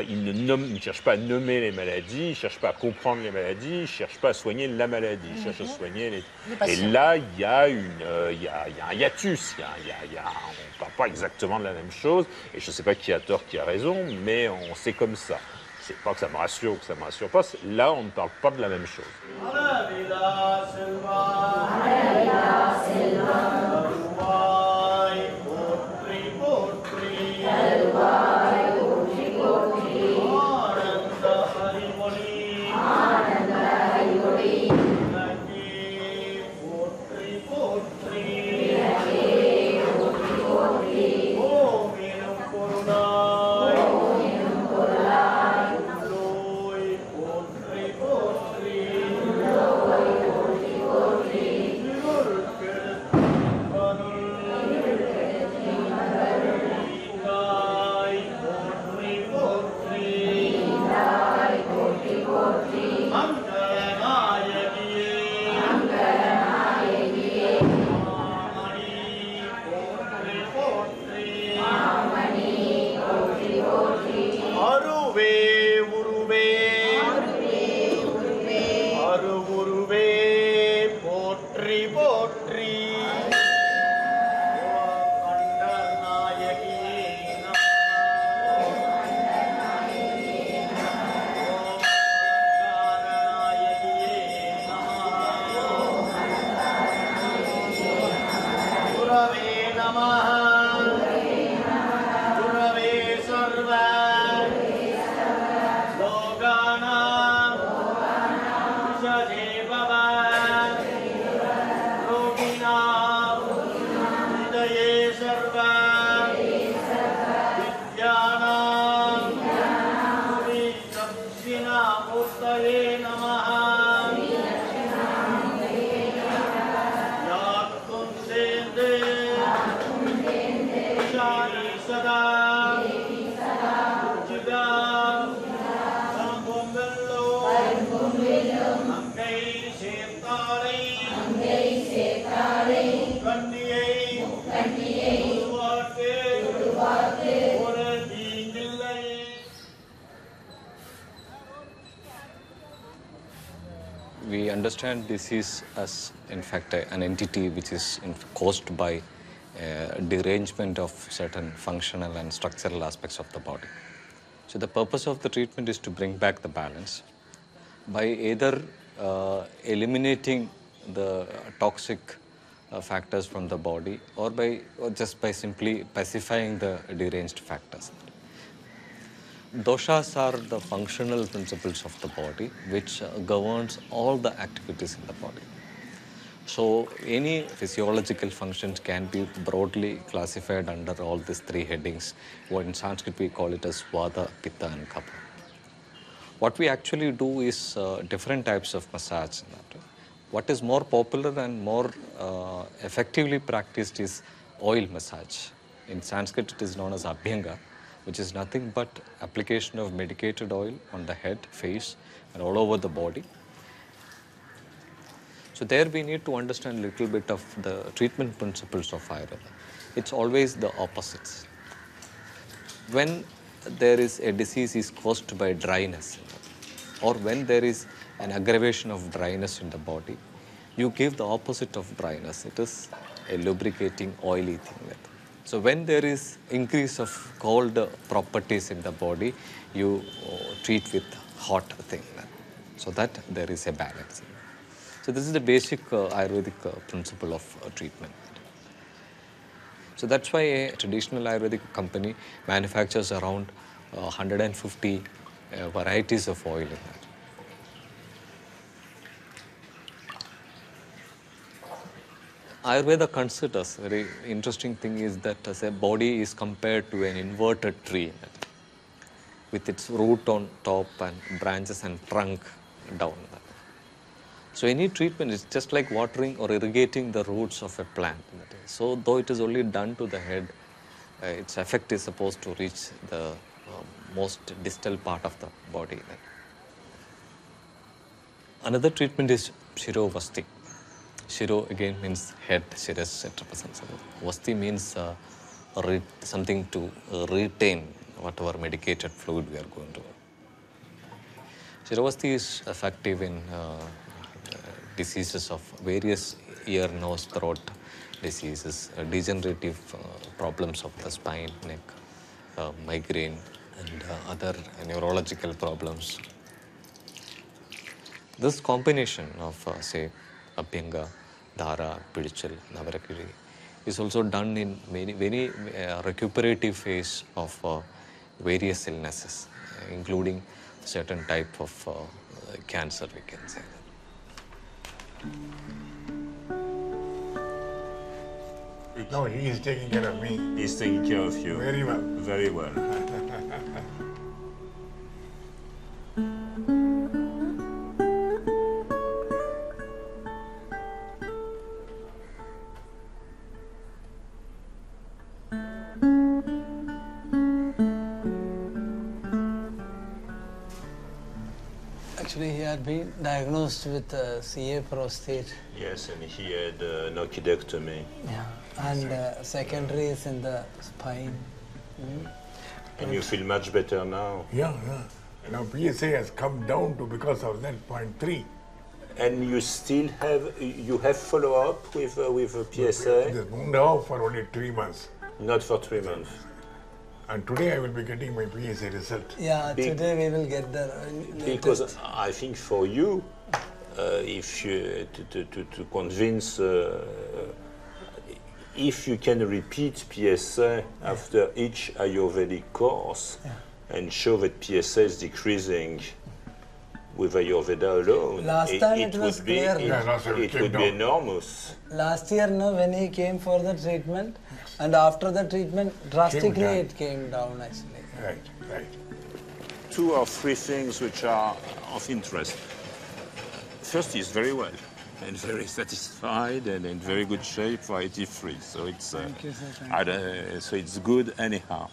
ils ne cherchent pas à nommer les maladies, ils ne cherchent pas à comprendre les maladies, ils ne cherchent pas à soigner la maladie, ils cherchent à soigner les... Et là, il y a un hiatus, on ne parle pas exactement de la même chose, et je ne sais pas qui a tort, qui a raison, mais c'est comme ça. C'est pas que ça me rassure ou que ça ne me rassure pas, là, on ne parle pas de la même chose. We understand disease as, in fact, an entity which is caused by derangement of certain functional and structural aspects of the body. So the purpose of the treatment is to bring back the balance by either eliminating the toxic factors from the body or just by simply pacifying the deranged factors. Doshas are the functional principles of the body which governs all the activities in the body. So any physiological functions can be broadly classified under all these three headings. What in Sanskrit we call it as Vata, Pitta and Kapha. What we actually do is different types of massage. What is more popular and more effectively practiced is oil massage. In Sanskrit it is known as Abhyanga, which is nothing but application of medicated oil on the head, face and all over the body. So there we need to understand a little bit of the treatment principles of Ayurveda. It's always the opposites. When there is a disease is caused by dryness, or when there is an aggravation of dryness in the body, you give the opposite of dryness. It is a lubricating, oily thing. So when there is increase of cold properties in the body, you treat with hot thing, so that there is a balance. So this is the basic Ayurvedic principle of treatment. So that's why a traditional Ayurvedic company manufactures around 150 varieties of oil in that. Ayurveda considers, very interesting thing is that as a body is compared to an inverted tree with its root on top and branches and trunk down. So any treatment is just like watering or irrigating the roots of a plant. So though it is only done to the head, its effect is supposed to reach the most distal part of the body. Another treatment is Shirovasti. Shiro again means head, Shiras, it represents. Vasti means something to retain whatever medicated fluid we are going to. Shirovasti is effective in diseases of various ear, nose, throat diseases, degenerative problems of the spine, neck, migraine, and other neurological problems. This combination of, say, Abhyanga, Dhara, Pidichal, Navarakiri is also done in many recuperative phase of various illnesses, including certain type of cancer, we can say. No, he is taking care of me. He's taking care of you. Very well. Very well. Actually, he had been diagnosed with CA prostate. Yes, and he had an orchidectomy. Yeah, and secondary is in the spine. And you feel much better now? Yeah. Now PSA has come down to because of that 0.3. And you still have follow-up with PSA? This wound off for only 3 months. Not for 3 months. And today I will be getting my PSA result. Yeah, today we will get the Because I think for you, if you to convince, if you can repeat PSA after each Ayurvedic course and show that PSA is decreasing with Ayurveda alone, last time it was clear. It would be enormous. Last year, no, when he came for the treatment, and after the treatment, drastically it came down actually. Right. 2 or 3 things which are of interest. First, he's very well and very satisfied and in very good shape for 83. So it's Thank you, sir. so it's good anyhow.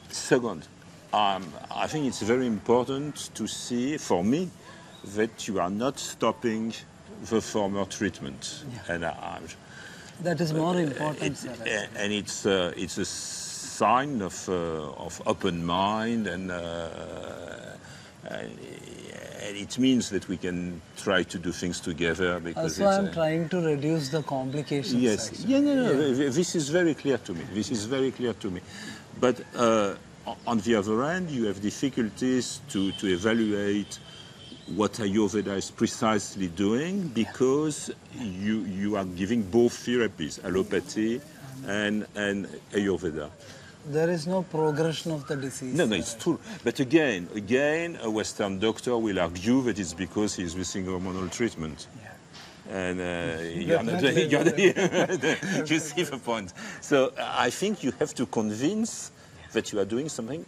Second, I think it's very important to see, for me, that you are not stopping the former treatment. And that is more important, sir. And it's a sign of open mind, and it means that we can try to do things together. Because also, I'm trying to reduce the complications. Yes, actually. This is very clear to me. But on the other hand, you have difficulties to evaluate what Ayurveda is precisely doing, because you are giving both therapies, allopathy and Ayurveda. There is no progression of the disease. No, it's true. But again, a Western doctor will argue that it's because he's missing hormonal treatment. Yeah. And you're not you see the point. So I think you have to convince that you are doing something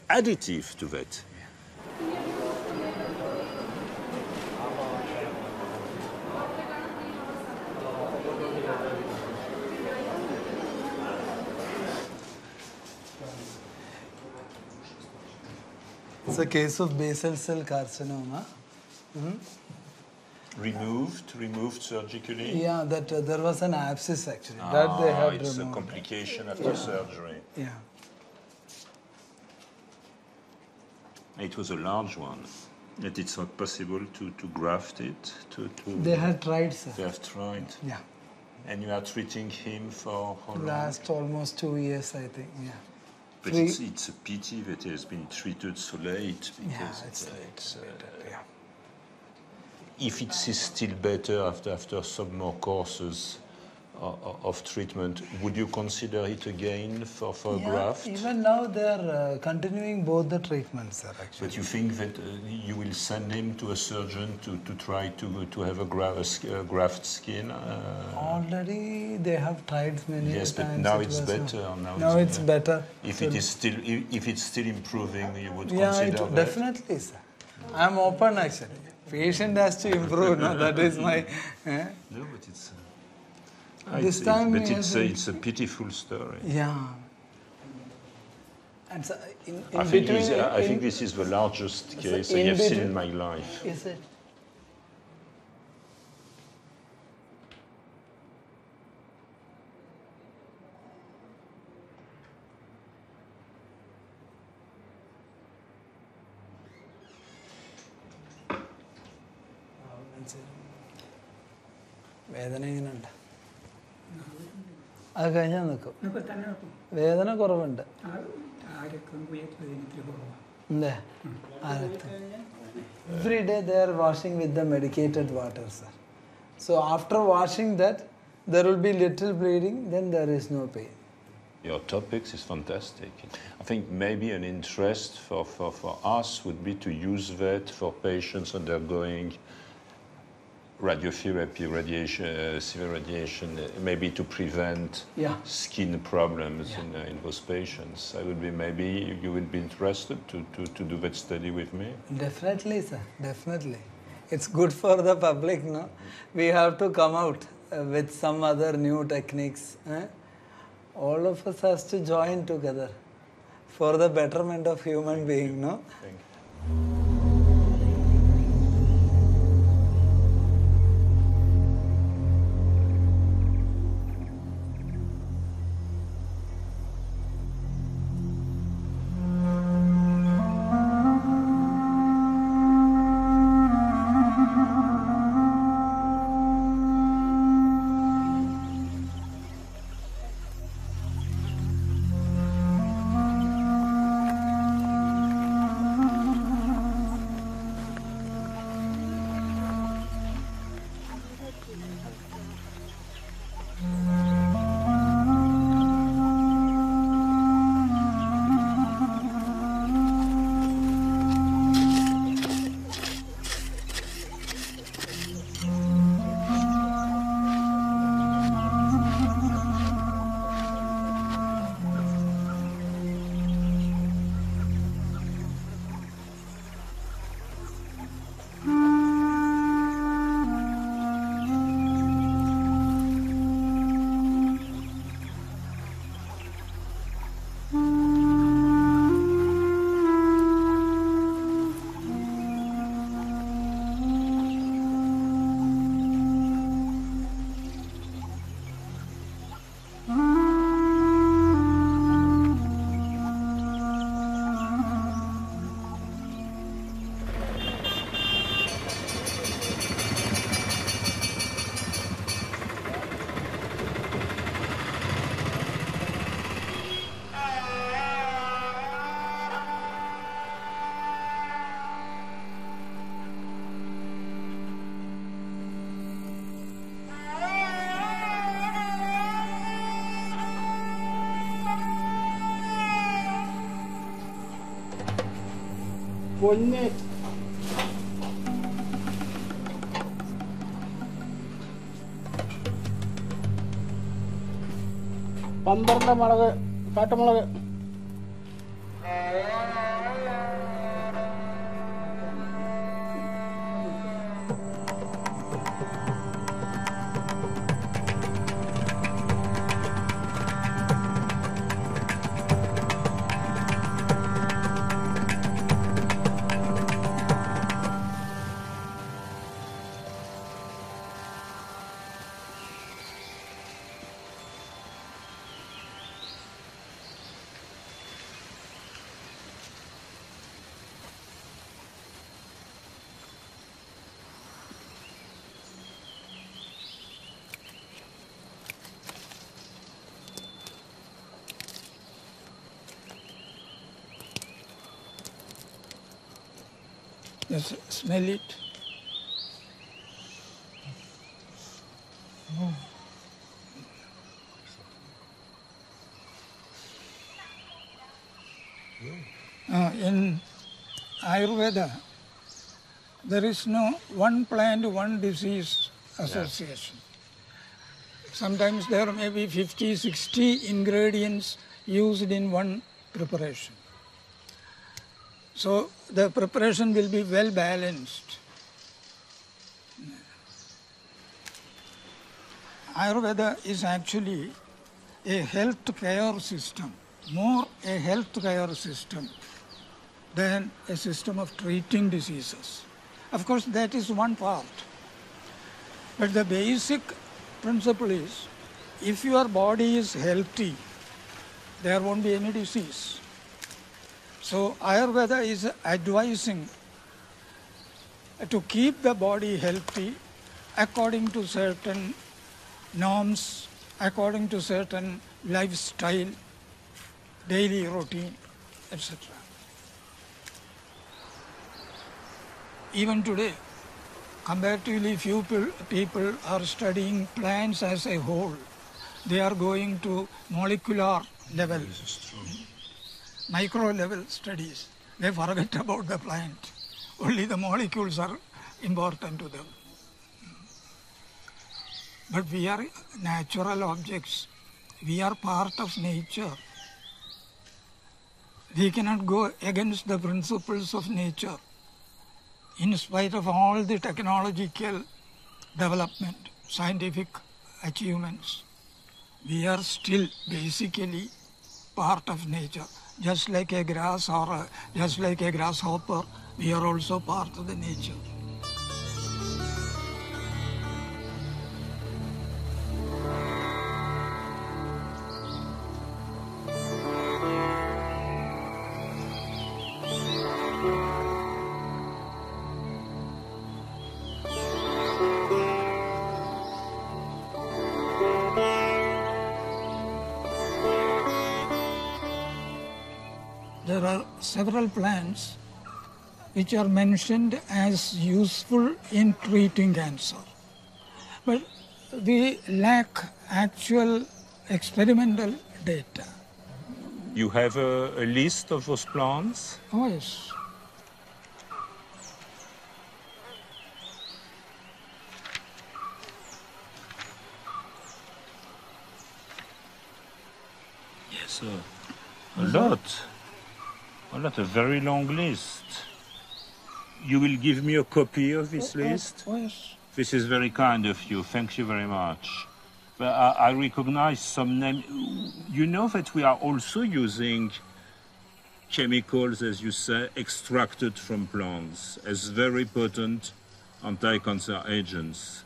additive to that. It's a case of basal cell carcinoma. Removed surgically? Yeah, that there was an abscess actually. That they have it's removed. a complication after surgery. Yeah. It was a large one. Yet it's not possible to graft it? They had tried, sir. They have tried? Yeah. And you are treating him for how long? Last almost 2 years, I think, yeah. But it's a pity that it has been treated so late. Because yeah, it's late. Yeah. If it is still better after some more courses of treatment, would you consider it again for a graft? Even now they are continuing both the treatments, sir, actually. But you think that you will send him to a surgeon to try to have a graft skin? Already they have tried many times. Yes, but now it's better. Now it's better. If it's still improving, you would consider that? Definitely, sir. I'm open actually. Patient has to improve. No, that is my. No, but it's. This time, it's a pitiful story. Yeah. And so I think this is the largest case I have seen in my life. Is it? വേദന എങ്ങനെയുണ്ട്? അത് കഴിഞ്ഞാൽ നിൽക്കും. വേദന കുറവുണ്ട്. Every day they are washing with the medicated water, sir. So after washing that, there will be little bleeding, then there is no pain. Your topics is fantastic. I think maybe an interest for us would be to use that for patients undergoing radiotherapy, severe radiation, maybe to prevent skin problems in those patients. Maybe you would be interested to do that study with me? Definitely, sir. Definitely. It's good for the public, no? We have to come out with some other new techniques. All of us has to join together for the betterment of human being, no? Thank you. പൊന്നെ പന്ത്രണ്ട് മുളക് കാട്ടുമുളക് Just smell it. In Ayurveda, there is no one plant, one disease association. Sometimes there may be 50, 60 ingredients used in one preparation. So the preparation will be well balanced. Ayurveda is actually a health care system, more a health care system than a system of treating diseases. Of course, that is one part. But the basic principle is, if your body is healthy, there won't be any disease. So Ayurveda is advising to keep the body healthy according to certain norms, according to certain lifestyle, daily routine, etc. Even today, comparatively few people are studying plants as a whole. They are going to molecular level, micro level studies. They forget about the plant. Only the molecules are important to them. But we are natural objects. We are part of nature. We cannot go against the principles of nature. In spite of all the technological development, scientific achievements, we are still basically part of nature. Just like a grass or just like a grasshopper, we are also part of the nature. There are several plants which are mentioned as useful in treating cancer. But we lack actual experimental data. You have a list of those plants? Oh, yes. Yes, sir. A lot. A very long list. You will give me a copy of this list? Yes. This is very kind of you. Thank you very much. But I recognize some names. You know that we are also using chemicals, as you say, extracted from plants as very potent anti-cancer agents.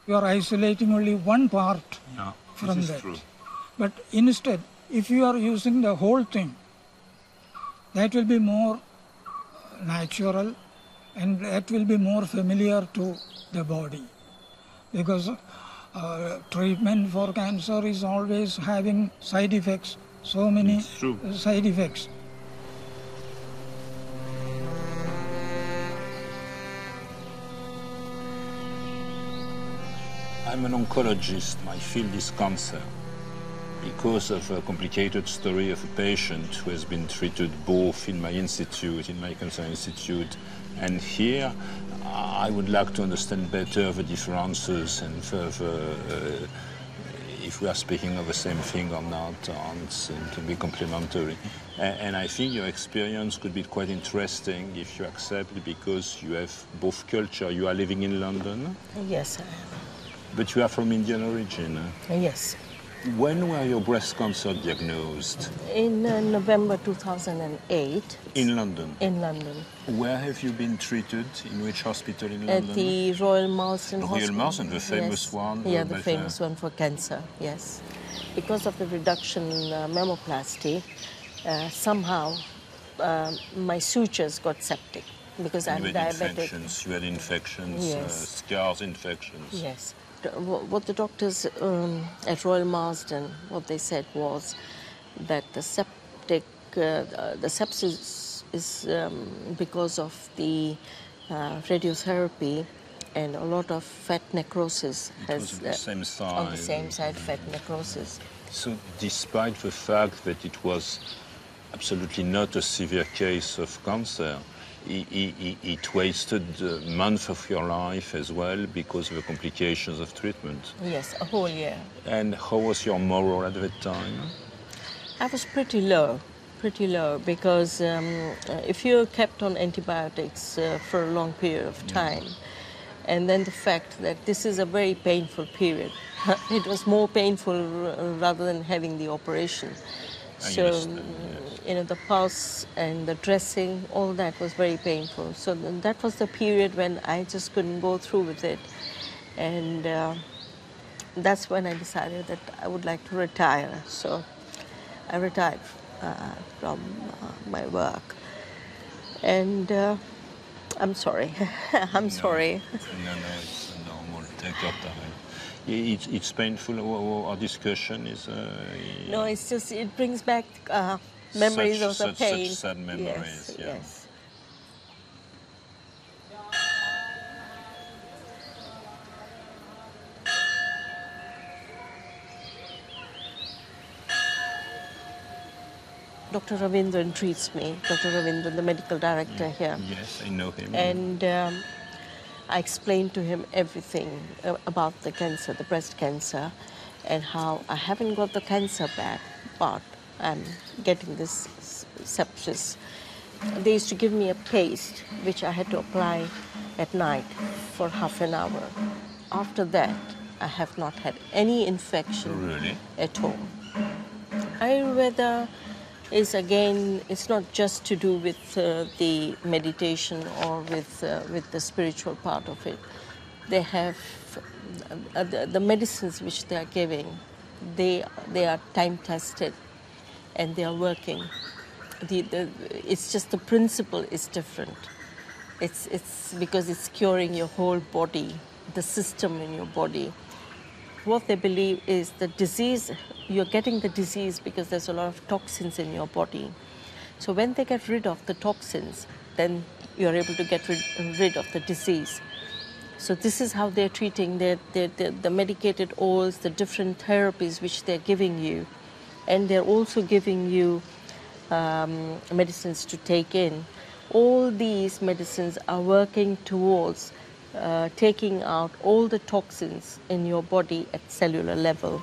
You are isolating only one part from this is that. True. But instead, if you are using the whole thing, that will be more natural and that will be more familiar to the body. Because treatment for cancer is always having side effects, so many side effects. I'm an oncologist. My field is cancer. Because of a complicated story of a patient who has been treated both in my institute, in my cancer institute, and here, I would like to understand better the differences and further if we are speaking of the same thing or not, and to be complementary. And I think your experience could be quite interesting if you accept, because you have both culture. You are living in London? Yes, I am. But you are from Indian origin? Yes. When were your breast cancer diagnosed? In November 2008. In London? In London. Where have you been treated? In which hospital in London? At the Royal Marsden Hospital. Royal Marsden, the famous one? Yeah, the famous one for cancer, yes. Because of the reduction in mammoplasty, somehow my sutures got septic because I'm diabetic. You had infections, yes. scars infections. Yes. What the doctors at Royal Marsden, what they said was that the sepsis is because of the radiotherapy, and a lot of fat necrosis was on the same side. on the same side, fat necrosis. So despite the fact that it was absolutely not a severe case of cancer, it wasted months of your life as well because of the complications of treatment. Yes, a whole year. And how was your morale at that time? I was pretty low because if you're kept on antibiotics for a long period of time, and then the fact that this is a very painful period, it was more painful rather than having the operation. So, you know, the pulse and the dressing, all that was very painful. So that was the period when I just couldn't go through with it. And that's when I decided that I would like to retire. So I retired from my work. And I'm sorry. I'm sorry. No, it's normal. Take your time. It's painful. Our discussion is. No, it's just it brings back memories of the pain. Such sad memories. Yes, yes. Dr. Ravindran treats me. Dr. Ravindran, the medical director here. Yes, I know him. And I explained to him everything about the cancer, the breast cancer, and how I haven't got the cancer back, but I'm getting this sepsis. They used to give me a paste, which I had to apply at night for half an hour. After that, I have not had any infection at all. Ayurveda is, again, it's not just to do with the meditation or with the spiritual part of it. They have the medicines which they are giving, they are time tested and they are working. It's just the principle is different. It's because it's curing your whole body, the system in your body. What they believe is the disease, you're getting the disease because there's a lot of toxins in your body. So when they get rid of the toxins, then you're able to get rid of the disease. So this is how they're treating the medicated oils, the different therapies which they're giving you. And they're also giving you medicines to take in. All these medicines are working towards taking out all the toxins in your body at cellular level.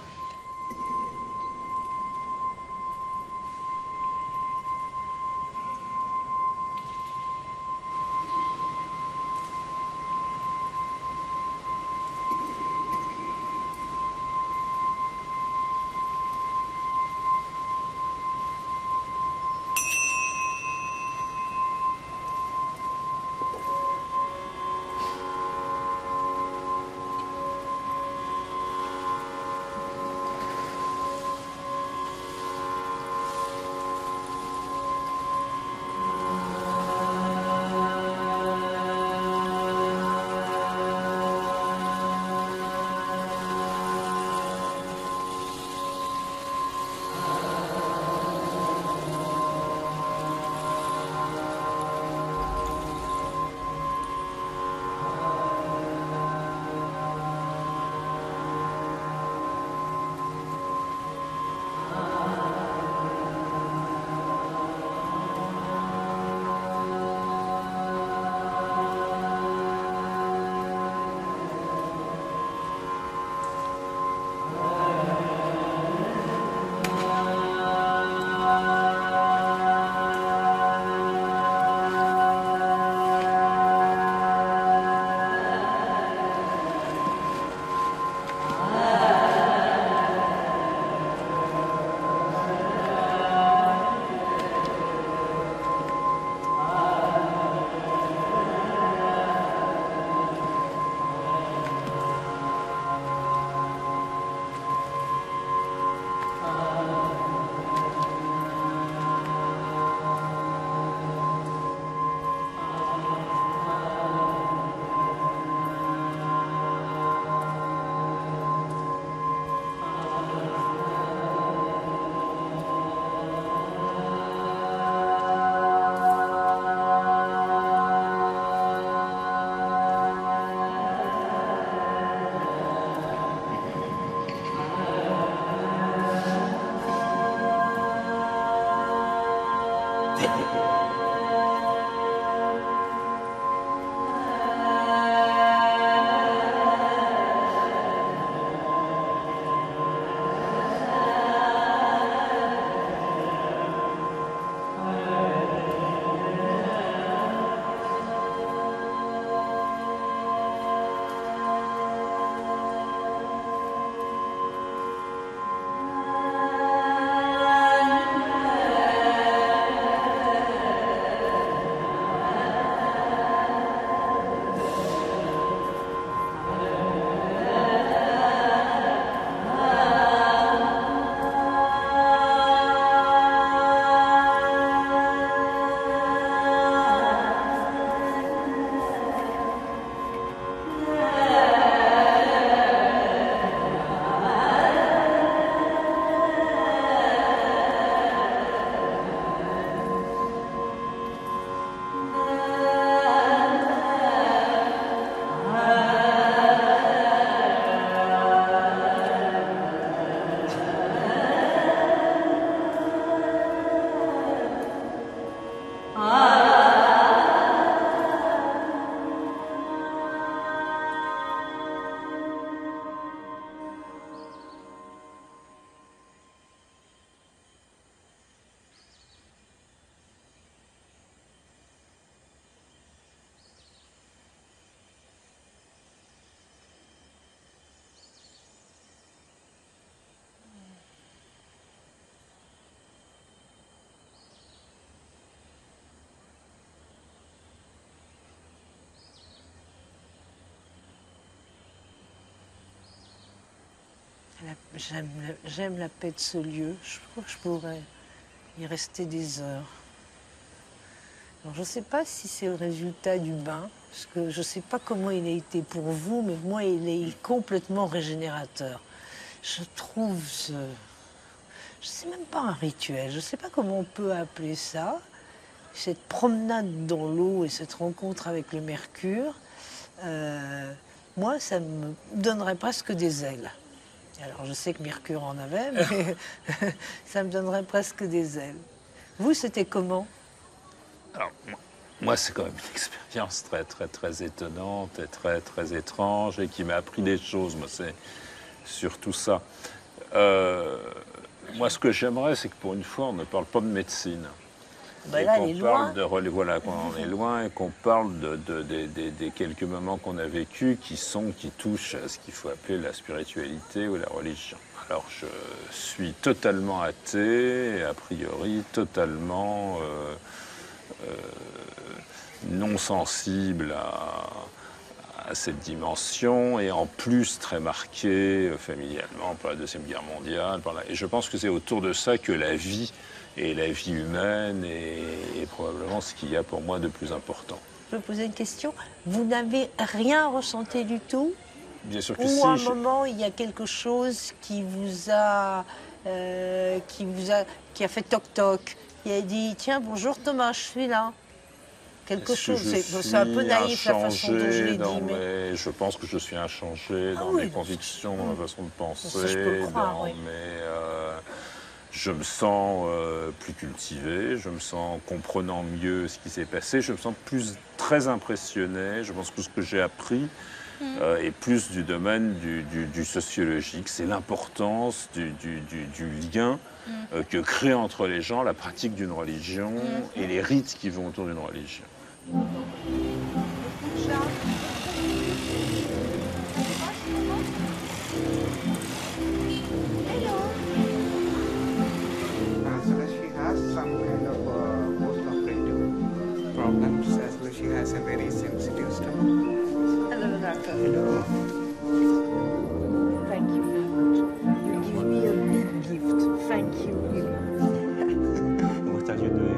J'aime la paix de ce lieu. Je crois que je pourrais y rester des heures. Alors, je ne sais pas si c'est le résultat du bain, parce que je ne sais pas comment il a été pour vous, mais moi, il est complètement régénérateur. Je trouve je ne sais même pas un rituel, je ne sais pas comment on peut appeler ça, cette promenade dans l'eau et cette rencontre avec le mercure, moi, ça me donnerait presque des ailes. Alors, je sais que Mercure en avait, mais ça me donnerait presque des ailes. Vous, c'était comment? Alors, moi, c'est quand même une expérience très étonnante et très étrange et qui m'a appris des choses. Moi, c'est surtout ça. Moi, ce que j'aimerais, c'est que pour une fois, on ne parle pas de médecine. Ben là, elle est loin. Voilà, qu'on est loin et qu'on parle des quelques moments qu'on a vécus qui touchent à ce qu'il faut appeler la spiritualité ou la religion. Alors, je suis totalement athée et a priori totalement non sensible à cette dimension et en plus très marqué familialement par la Deuxième Guerre mondiale. Et je pense que c'est autour de ça que la vie et la vie humaine est probablement ce qu'il y a pour moi de plus important. Je peux poser une question? Vous n'avez rien ressenti du tout? Bien sûr que Ou si. à un moment, il y a quelque chose qui a fait toc-toc, qui a dit « Tiens, bonjour Thomas, je suis là ». Quelque chose, c'est un peu naïf la façon dont je l'ai dit. Mais je pense que je suis inchangé dans mes convictions, dans ma façon de penser, ça, je peux le croire, oui. Je me sens plus cultivé, je me sens comprenant mieux ce qui s'est passé, je me sens très impressionné. Je pense que ce que j'ai appris est plus du domaine du sociologique. C'est l'importance du lien que crée entre les gens la pratique d'une religion et les rites qui vont autour d'une religion. Problems as well. She has a very sensitive stomach. Hello, doctor. Hello. Thank you very much. You give me a big gift. Thank you. What are you doing?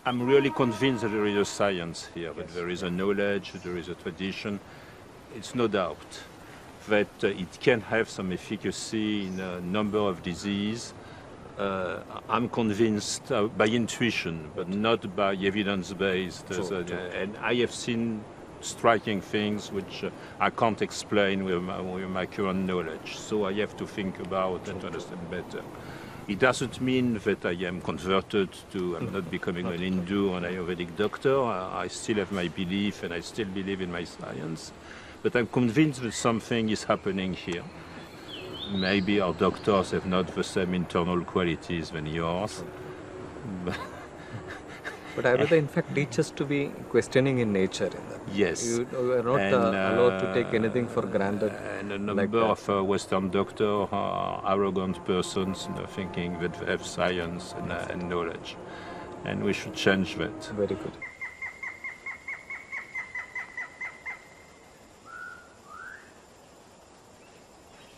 I'm really convinced that there is a science here, that there is a knowledge, there is a tradition. It's no doubt that it can have some efficacy in a number of diseases. I'm convinced by intuition, but not by evidence-based. And I have seen striking things which I can't explain with my current knowledge. So I have to think about and to understand better. It doesn't mean that I am converted to, I'm not becoming an Hindu or an Ayurvedic doctor. I still have my belief and I still believe in my science. But I'm convinced that something is happening here. maybe our doctors have not the same internal qualities than yours. But Arrêter, in fact, teaches to be questioning in nature. Yes. You are not allowed to take anything for granted. And a number of Western doctors are arrogant persons, thinking that they have science and knowledge. And we should change that. Very good.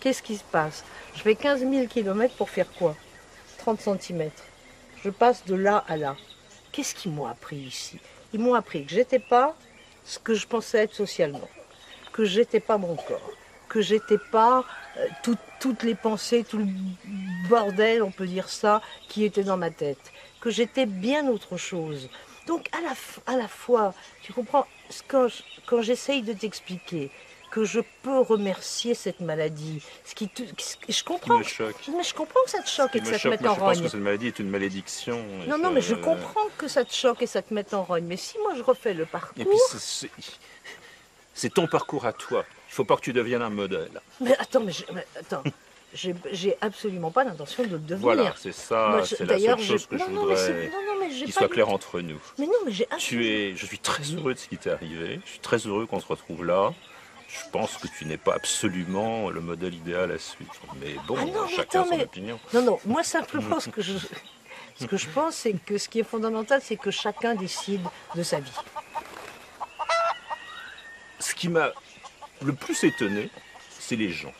Qu'est-ce qui se passe? Je fais 15 000 km pour faire quoi? 30 cm. Je passe de là à là. Qu'est-ce qu'ils m'ont appris ici? Ils m'ont appris que j'étais pas ce que je pensais être socialement, que j'étais pas mon corps, que j'étais pas toutes les pensées, tout le bordel, on peut dire ça, qui était dans ma tête, que j'étais bien autre chose. Donc à la fois, tu comprends, quand j'essaye de t'expliquer que je peux remercier cette maladie, je comprends, mais je comprends que ça te choque et que ça te mette en rogne. Je pense que cette maladie est une malédiction. Non, mais je comprends que ça te choque et ça te mette en rogne. Mais si moi je refais le parcours... Et puis c'est ton parcours à toi. Il ne faut pas que tu deviennes un modèle. Mais attends, j'ai absolument pas l'intention de le devenir. Voilà, c'est ça, c'est la seule chose que je voudrais qu'il soit clair entre nous. Mais non, mais j'ai absolument... Je suis très heureux de ce qui t'est arrivé. Je suis très heureux qu'on se retrouve là. Je pense que tu n'es pas absolument le modèle idéal à suivre. Mais bon, chacun son opinion. Non, moi simplement ce que je pense, c'est que ce qui est fondamental, c'est que chacun décide de sa vie. Ce qui m'a le plus étonné, c'est les gens.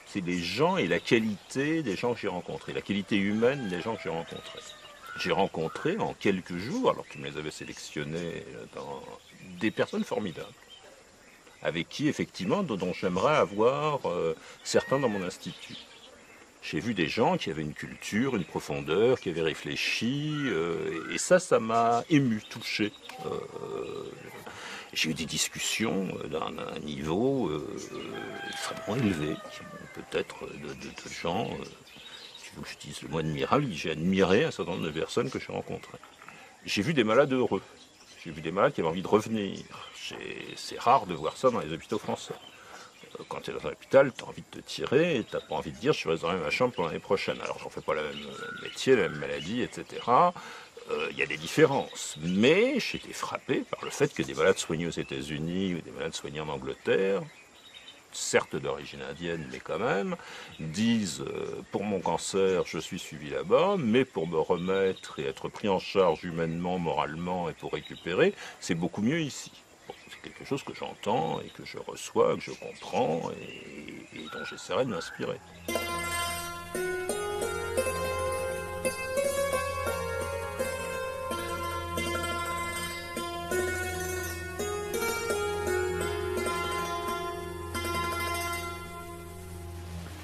C'est les gens et la qualité des gens que j'ai rencontrés, la qualité humaine des gens que j'ai rencontrés. J'ai rencontré en quelques jours, alors que tu me les avais sélectionnés, des personnes formidables, avec qui, effectivement, dont j'aimerais avoir certains dans mon institut. J'ai vu des gens qui avaient une culture, une profondeur, qui avaient réfléchi, et ça m'a ému, touché. J'ai eu des discussions d'un niveau extrêmement élevé, peut-être de gens, si vous que je dise le mot admirable, j'ai admiré un certain nombre de personnes que j'ai rencontrées. J'ai vu des malades heureux. J'ai vu des malades qui avaient envie de revenir. C'est rare de voir ça dans les hôpitaux français. Quand tu es dans un hôpital, tu as envie de te tirer et tu n'as pas envie de dire je réserverai ma chambre pour l'année prochaine. Alors j'en fais pas le même métier, la même maladie, etc. Il y a des différences. Mais j'ai été frappé par le fait que des malades soignés aux États-Unis ou des malades soignés en Angleterre, certes d'origine indienne, mais quand même, disent pour mon cancer, je suis suivi là-bas, mais pour me remettre et être pris en charge humainement, moralement et pour récupérer, c'est beaucoup mieux ici. Bon, c'est quelque chose que j'entends et que je reçois, que je comprends et dont j'essaierai de m'inspirer.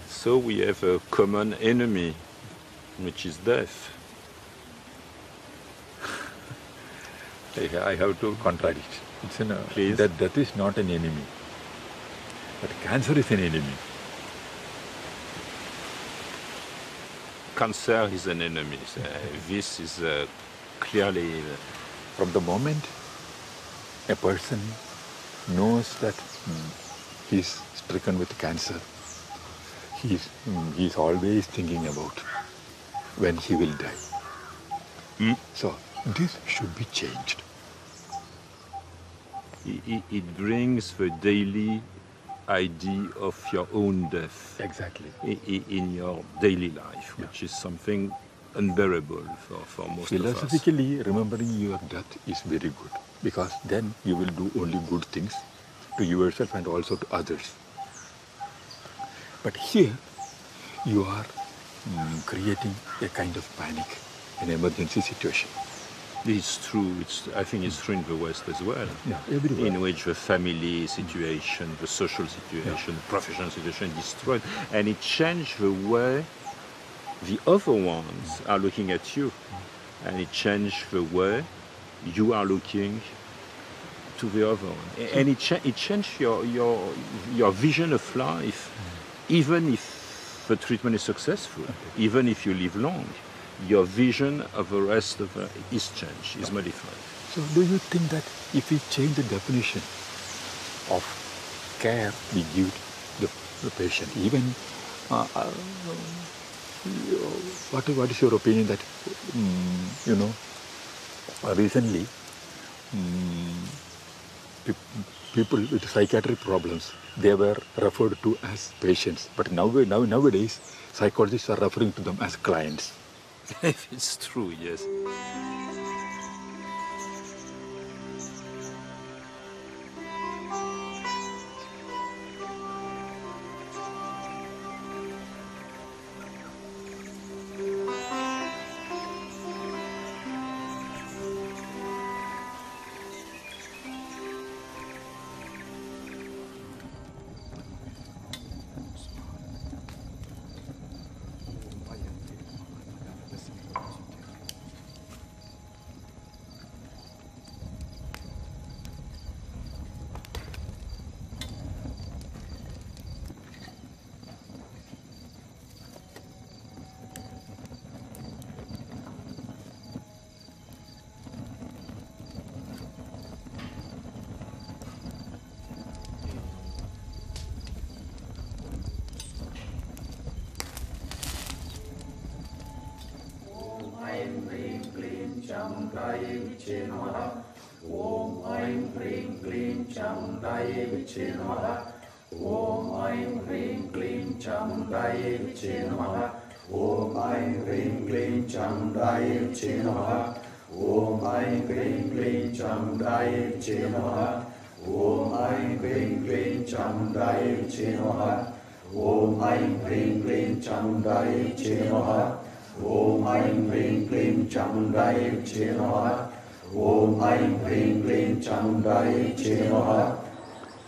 So we have a common enemy, which is death. I have to contradict. Please. That death is not an enemy, but cancer is an enemy. Cancer is an enemy. This is clearly... From the moment a person knows that he is stricken with cancer, he is always thinking about when he will die. So this should be changed. It brings the daily idea of your own death. Exactly. In your daily life, which is something unbearable for most of us. Philosophically, remembering your death is very good, because then you will do only good things to yourself and also to others. But here, you are creating a kind of panic, an emergency situation. It's true. I think it's true in the West as well. Yeah, everywhere. In which the family situation, the social situation, the professional situation is destroyed. And it changed the way the other ones are looking at you. And it changed the way you are looking to the other one. And it changed your vision of life, even if the treatment is successful, even if you live long. Your vision of the rest of is changed, is modified. So do you think that if we change the definition of care we give the patient, even What is your opinion that, recently, people with psychiatric problems, they were referred to as patients. But nowadays, psychologists are referring to them as clients. It's true, yes.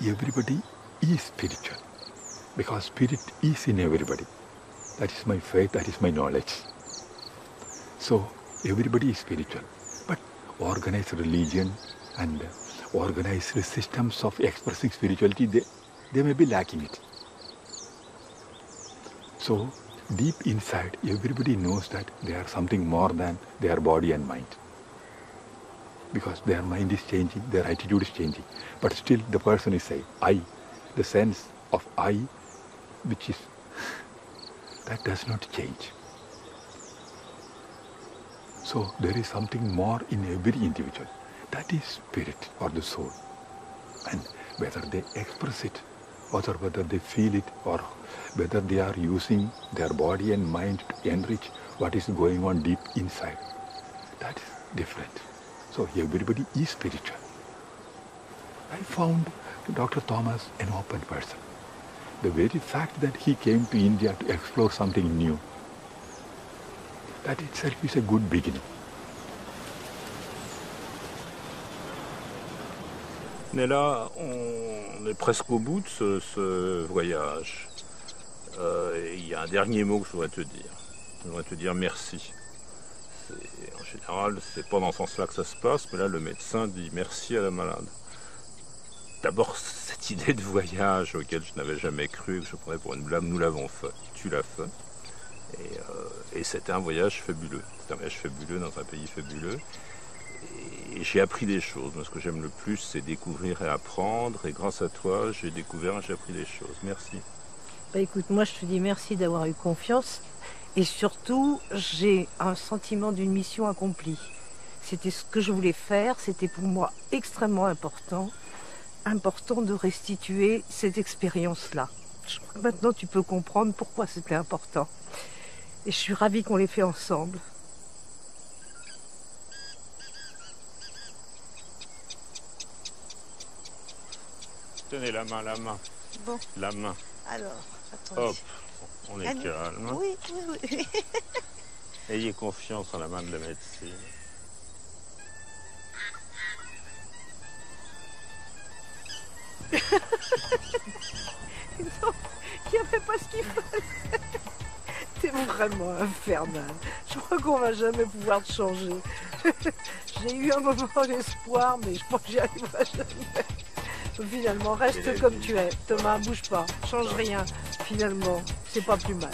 Everybody is spiritual, because spirit is in everybody. That is my faith, that is my knowledge. So everybody is spiritual, but organized religion and organized systems of expressing spirituality, they may be lacking it. So deep inside, everybody knows that they are something more than their body and mind. Because their mind is changing, their attitude is changing. But still the person is saying, I, the sense of I, which is, that does not change. So there is something more in every individual. That is spirit or the soul. And whether they express it, or whether they feel it, or whether they are using their body and mind to enrich what is going on deep inside, that is different. So everybody is spiritual. I found Dr. Thomas an open person. The very fact that he came to India to explore something new, that itself is a good beginning. Mais là, on est presque au bout de ce voyage. Il y a un dernier mot que je voudrais te dire. Je voudrais te dire merci. En général, c'est pas dans ce sens-là que ça se passe, mais là, le médecin dit merci à la malade. D'abord, cette idée de voyage auquel je n'avais jamais cru, que je prenais pour une blague, nous l'avons fait. Tu l'as fait. Et c'était un voyage fabuleux. C'était un voyage fabuleux dans un pays fabuleux. Et j'ai appris des choses. Moi, ce que j'aime le plus, c'est découvrir et apprendre. Et grâce à toi, j'ai découvert et j'ai appris des choses. Merci. Bah écoute, moi je te dis merci d'avoir eu confiance. Et surtout, j'ai un sentiment d'une mission accomplie. C'était ce que je voulais faire. C'était pour moi extrêmement important de restituer cette expérience-là. Je crois que maintenant tu peux comprendre pourquoi c'était important. Et je suis ravie qu'on l'ait fait ensemble. Tenez la main. Bon. La main. Alors, attendez. Hop, on est calme. Oui. Ayez confiance en la main de la médecine. Non, il n'y avait pas ce qu'il fallait. T'es vraiment infernal. Je crois qu'on va jamais pouvoir te changer. J'ai eu un moment d'espoir, mais je pense que j'y arriverai jamais. Finalement, reste comme tu es. Thomas, bouge pas. Change rien. Finalement, c'est pas plus mal.